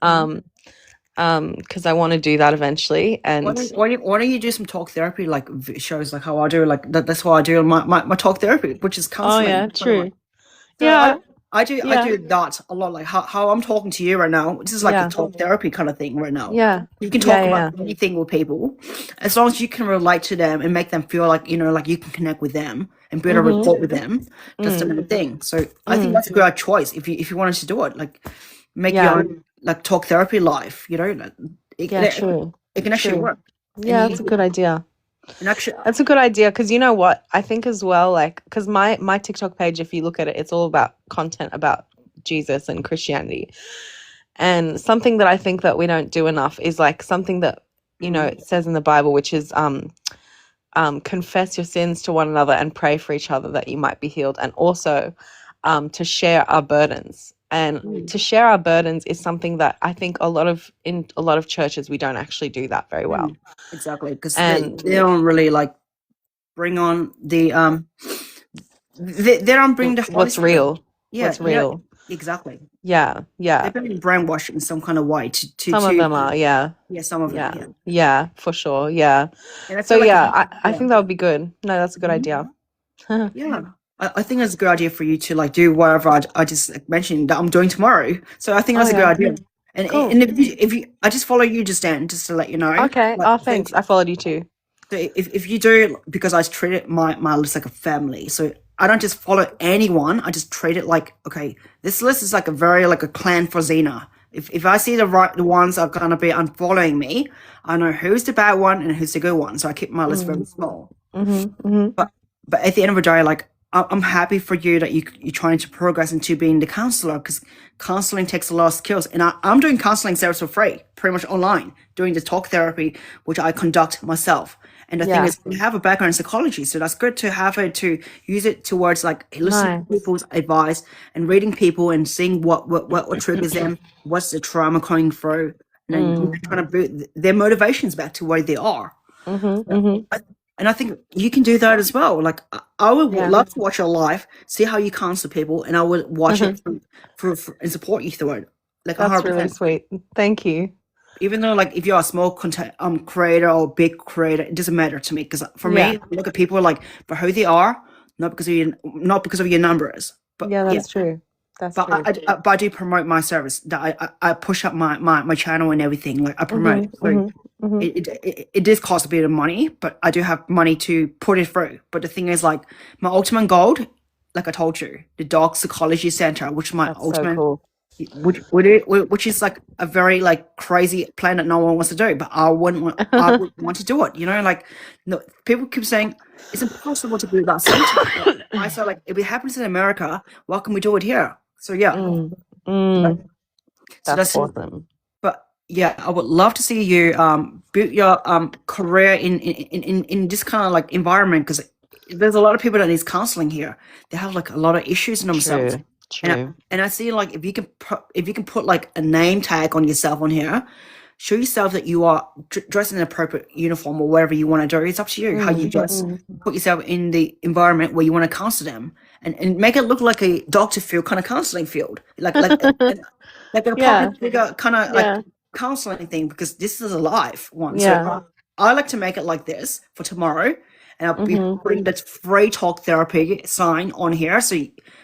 because I want to do that eventually. And why don't you do some talk therapy like shows like how I do like that's why I do my talk therapy, which is oh counseling. yeah, true. So Yeah, I do yeah, that a lot, like how I'm talking to you right now. This is like yeah, a talk therapy kind of thing right now. yeah, You can yeah, talk yeah, about anything with people, as long as you can relate to them and make them feel like, you know, like you can connect with them and build a rapport with them. That's the main thing. So I think that's a good choice if you wanted to do it, like make your yeah, own like talk therapy life. You know, like, yeah. True, it can actually true. work. Yeah, that's a good idea. And actually, That's a good idea because you know what? I think as well, like, because my TikTok page, if you look at it, it's all about content about Jesus and Christianity. And something that I think that we don't do enough is like something that, you know, it says in the Bible, which is confess your sins to one another and pray for each other that you might be healed. And also to share our burdens. And to share our burdens is something that I think in a lot of churches, we don't actually do that very well. exactly, because And they don't really like bring on the they don't bring the Holy what's Spirit. real. Yeah, What's real. exactly. Yeah, yeah. They've been brainwashed in some kind of way to Some of them are, yeah. yeah, some of them, yeah. Yeah, for sure. Yeah. And I So feel like yeah, I think that would be good. No, that's a good idea. yeah, I think it's a good idea for you to like do whatever I just like, mentioned that I'm doing tomorrow. So I think that's a good idea. And Cool. and if you I just follow you just then, just to let you know. Okay. Like, Oh, thanks. I followed you too. So if you do, because I treat it my list like a family, so I don't just follow anyone. I just treat it like, okay, this list is like a very like a clan for Xena. If I see the ones are gonna be unfollowing me, I know who's the bad one and who's the good one. So I keep my list very small. But at the end of the day, like I'm happy for you that you're trying to progress into being the counselor, because counseling takes a lot of skills, and I'm doing counseling service for free, pretty much online, doing the talk therapy, which I conduct myself. And the thing is, you have a background in psychology, so that's good to have it, to use it towards like listening to people's advice and reading people and seeing what triggers them, what's the trauma coming through, and then trying to boot their motivations back to where they are. And I think you can do that as well. Like I would love to watch your live, see how you counsel people, and I would watch it for and support you through it. Like That's 100%. really sweet. Thank you. Even though like if you're a small content creator or big creator, it doesn't matter to me, because for me, I look at people like for who they are, not because of your numbers. But that's true. That's but true. but I do promote my service. That I push up my channel and everything. Like I promote. So it does cost a bit of money, but I do have money to put it through. But the thing is, like my ultimate goal, like I told you, the Dog Psychology Center, which is my That's ultimate. so cool. Which is like a very like crazy plan that no one wants to do, but I would want to do it. You know, like no, people keep saying it's impossible to do that center. I say like if it happens in America, why can we do it here? So yeah, so That's awesome. But yeah, I would love to see you build your career in this kind of like environment, because there's a lot of people that needs counseling here. They have like a lot of issues in themselves. True. And I see like if you can put like a name tag on yourself on here, show yourself that you are dressed in an appropriate uniform or whatever you want to do. It's up to you how you dress. Put yourself in the environment where you want to counsel them, and make it look like a doctor field kind of counseling field, like a public figure kind of like counseling thing, because this is a live one. So I like to make it like this for tomorrow. And I'll be putting that free talk therapy sign on here. So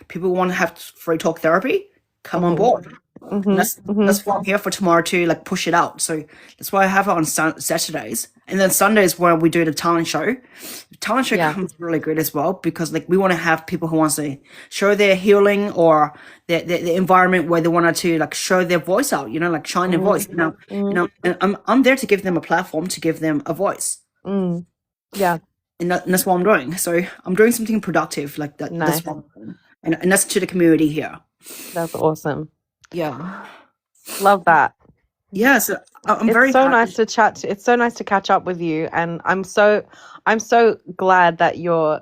people want to have free talk therapy, come on board. And that's why I'm here for tomorrow to like push it out. So that's why I have it on Saturdays. And then Sundays when we do the talent show. The talent show comes really good as well, because like we want to have people who want to show their healing or the environment where they want to like show their voice out, you know, like shine their voice. You know, and I'm there to give them a platform, to give them a voice. Yeah. And that's what I'm doing. So I'm doing something productive like that. Nice. That's what I'm doing. And that's to the community here. That's awesome. Yeah. Love that. Yeah. So I'm It's very so happy. nice to chat. It's so nice to catch up with you, and I'm so glad that you're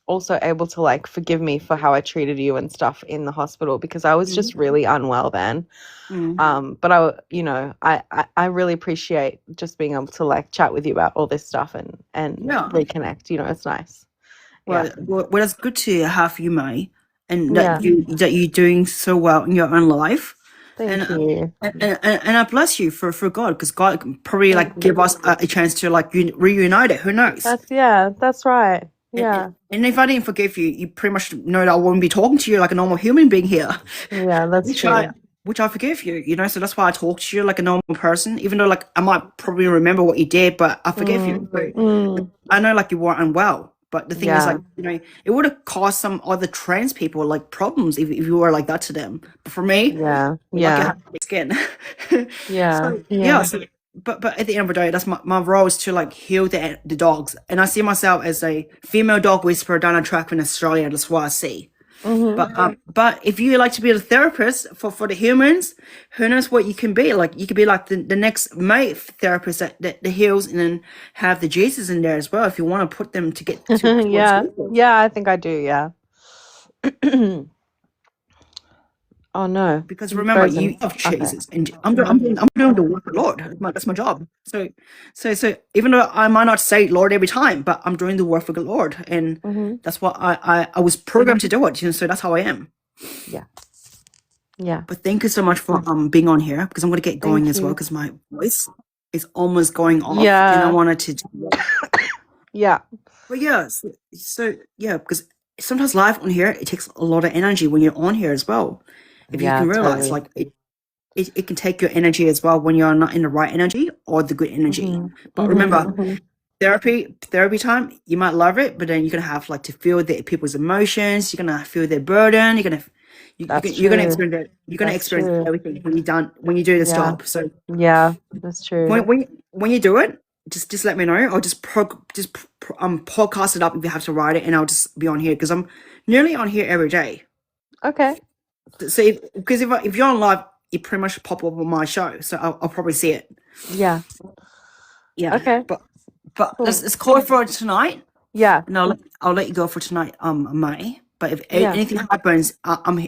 also able to like forgive me for how I treated you and stuff in the hospital, because I was just really unwell then. But I really appreciate just being able to like chat with you about all this stuff and reconnect. You know, it's nice. Well, it's good to have you, May, and that you're doing so well in your own life. Thank you. And I bless you for God, because God can probably like give us a chance to like reunite it. Who knows? That's right. Yeah. And if I didn't forgive you, you pretty much know that I wouldn't be talking to you like a normal human being here. Yeah, that's true. Which I forgive you, you know, so that's why I talk to you like a normal person, even though like I might probably remember what you did, but I forgive you. So, I know like you were unwell, but the thing is like, you know, it would have caused some other trans people like problems if you were like that to them. But for me, like, I have thick skin. So, but at the end of the day, that's my role is to like heal the dogs, and I see myself as a female dog whisperer down a track in Australia. That's what I see. But if you like to be a therapist for the humans, who knows what you can be? Like you could be like the next mate therapist that heals, and then have the Jesus in there as well if you want to put them to get to yeah, I think I do. Yeah. Oh no! Because remember, you love Jesus, and I'm doing the work of the Lord. That's my job. So even though I might not say Lord every time, but I'm doing the work for the Lord, and that's what I was programmed to do it. You know, so that's how I am. Yeah. But thank you so much for being on here, because I'm going to get going as well, because my voice is almost going off, and I wanted to. But yeah, so yeah, because sometimes live on here it takes a lot of energy when you're on here as well. If you can realize, like it can take your energy as well when you're not in the right energy or the good energy. But remember, therapy time, you might love it, but then you're gonna have like to feel the people's emotions. You're gonna feel their burden. You're That's you're gonna true. experience it. You're gonna That's experience true. everything when you do this Yeah. job. So Yeah, that's true. when you do it, just let me know. I'll just podcast it up if you have to write it, and I'll just be on here because I'm nearly on here every day. Okay. So because if you're on live, you pretty much pop up on my show, so I'll probably see it. Yeah. Yeah, Okay. but Cool. let's call it for tonight. Yeah. And I'll let you go for tonight, May. But if Yeah. anything happens,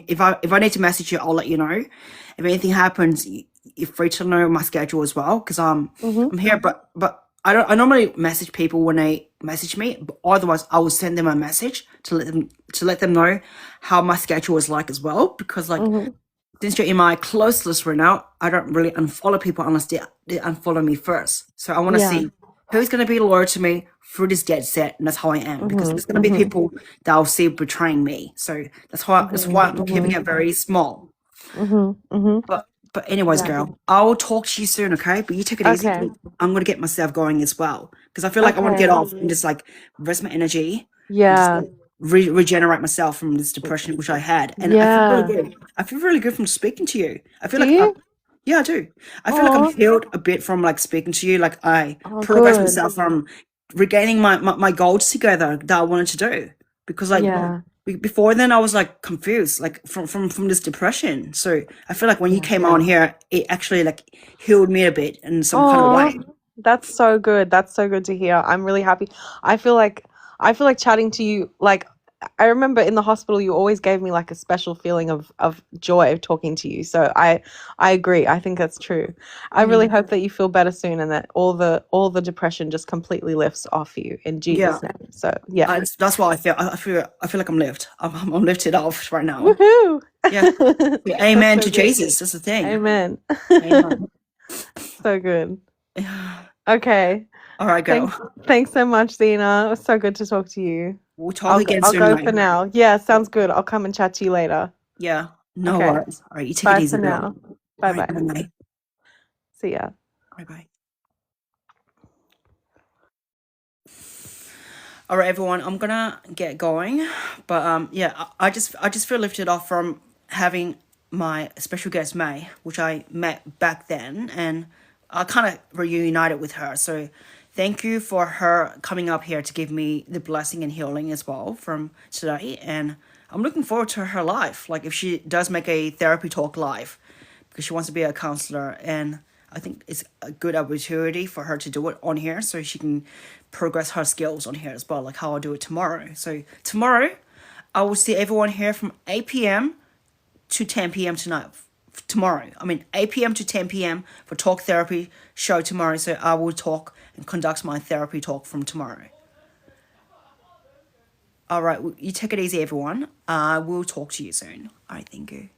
if I need to message you, I'll let you know. If anything happens, you're free to know my schedule as well, because Mm-hmm. I'm here. But I normally message people when they message me. But otherwise, I will send them a message to let them know how my schedule is like as well. Because like Mm-hmm. since you're in my close list right now, I don't really unfollow people unless they unfollow me first. So I want to Yeah. see who's going to be loyal to me through this dead set, and that's how I am. Because Mm-hmm. there's going to be Mm-hmm. people that I'll see betraying me. So that's why I'm keeping it very small. Mm-hmm. Mm-hmm. But anyways, Yeah. girl, I'll talk to you soon, okay? But you take it easy. Okay. I'm gonna get myself going as well because I feel like I want to get Okay. off and just like rest my energy and just Yeah. like, regenerate myself from this depression which I had. And I feel really Yeah. good. I feel really good from speaking to you. I feel Do like you? yeah, I do. I feel like I'm Oh. healed a bit from like speaking to you. Like I Oh, progressed good. myself from regaining my goals together that I wanted to do. Because like Yeah. before then I was like confused, like from this depression. So I feel like when you Yeah. came on here, it actually like healed me a bit in some kind of Oh, way. that's so good. That's so good to hear. I'm really happy. I feel like chatting to you, like I remember in the hospital you always gave me like a special feeling of joy talking to you. So I agree. I think that's true. I really hope that you feel better soon and that all the depression just completely lifts off you in Yeah, Jesus' name. So yeah. that's why I feel like I'm lifted. I'm lifted off right now. Woohoo! Yeah. That's Amen so to good. Jesus. That's the thing. Amen. Amen. So good. Okay. All right, girl. Thanks so much, Xena. It was so good to talk to you. We'll talk again I'll soon, go mate. for now. Yeah, sounds good. I'll come and chat to you later. Yeah. No Okay. worries. All right, you take Bye it easy, for girl. now. All Bye right, bye. bye. See ya. Bye bye. All right, everyone. I'm gonna get going, but yeah, I just feel lifted off from having my special guest May, which I met back then, and I kind of reunited with her. So thank you for her coming up here to give me the blessing and healing as well from today, and I'm looking forward to her life. Like if she does make a therapy talk live, because she wants to be a counselor, and I think it's a good opportunity for her to do it on here so she can progress her skills on here as well, like how I'll do it tomorrow. So tomorrow I will see everyone here from 8 p.m. to 10 p.m. tonight. Tomorrow, I mean 8 p.m. to 10 p.m. for talk therapy show tomorrow. So I will talk and conduct my therapy talk from tomorrow. All right, you take it easy, everyone. I will talk to you soon. All right, thank you.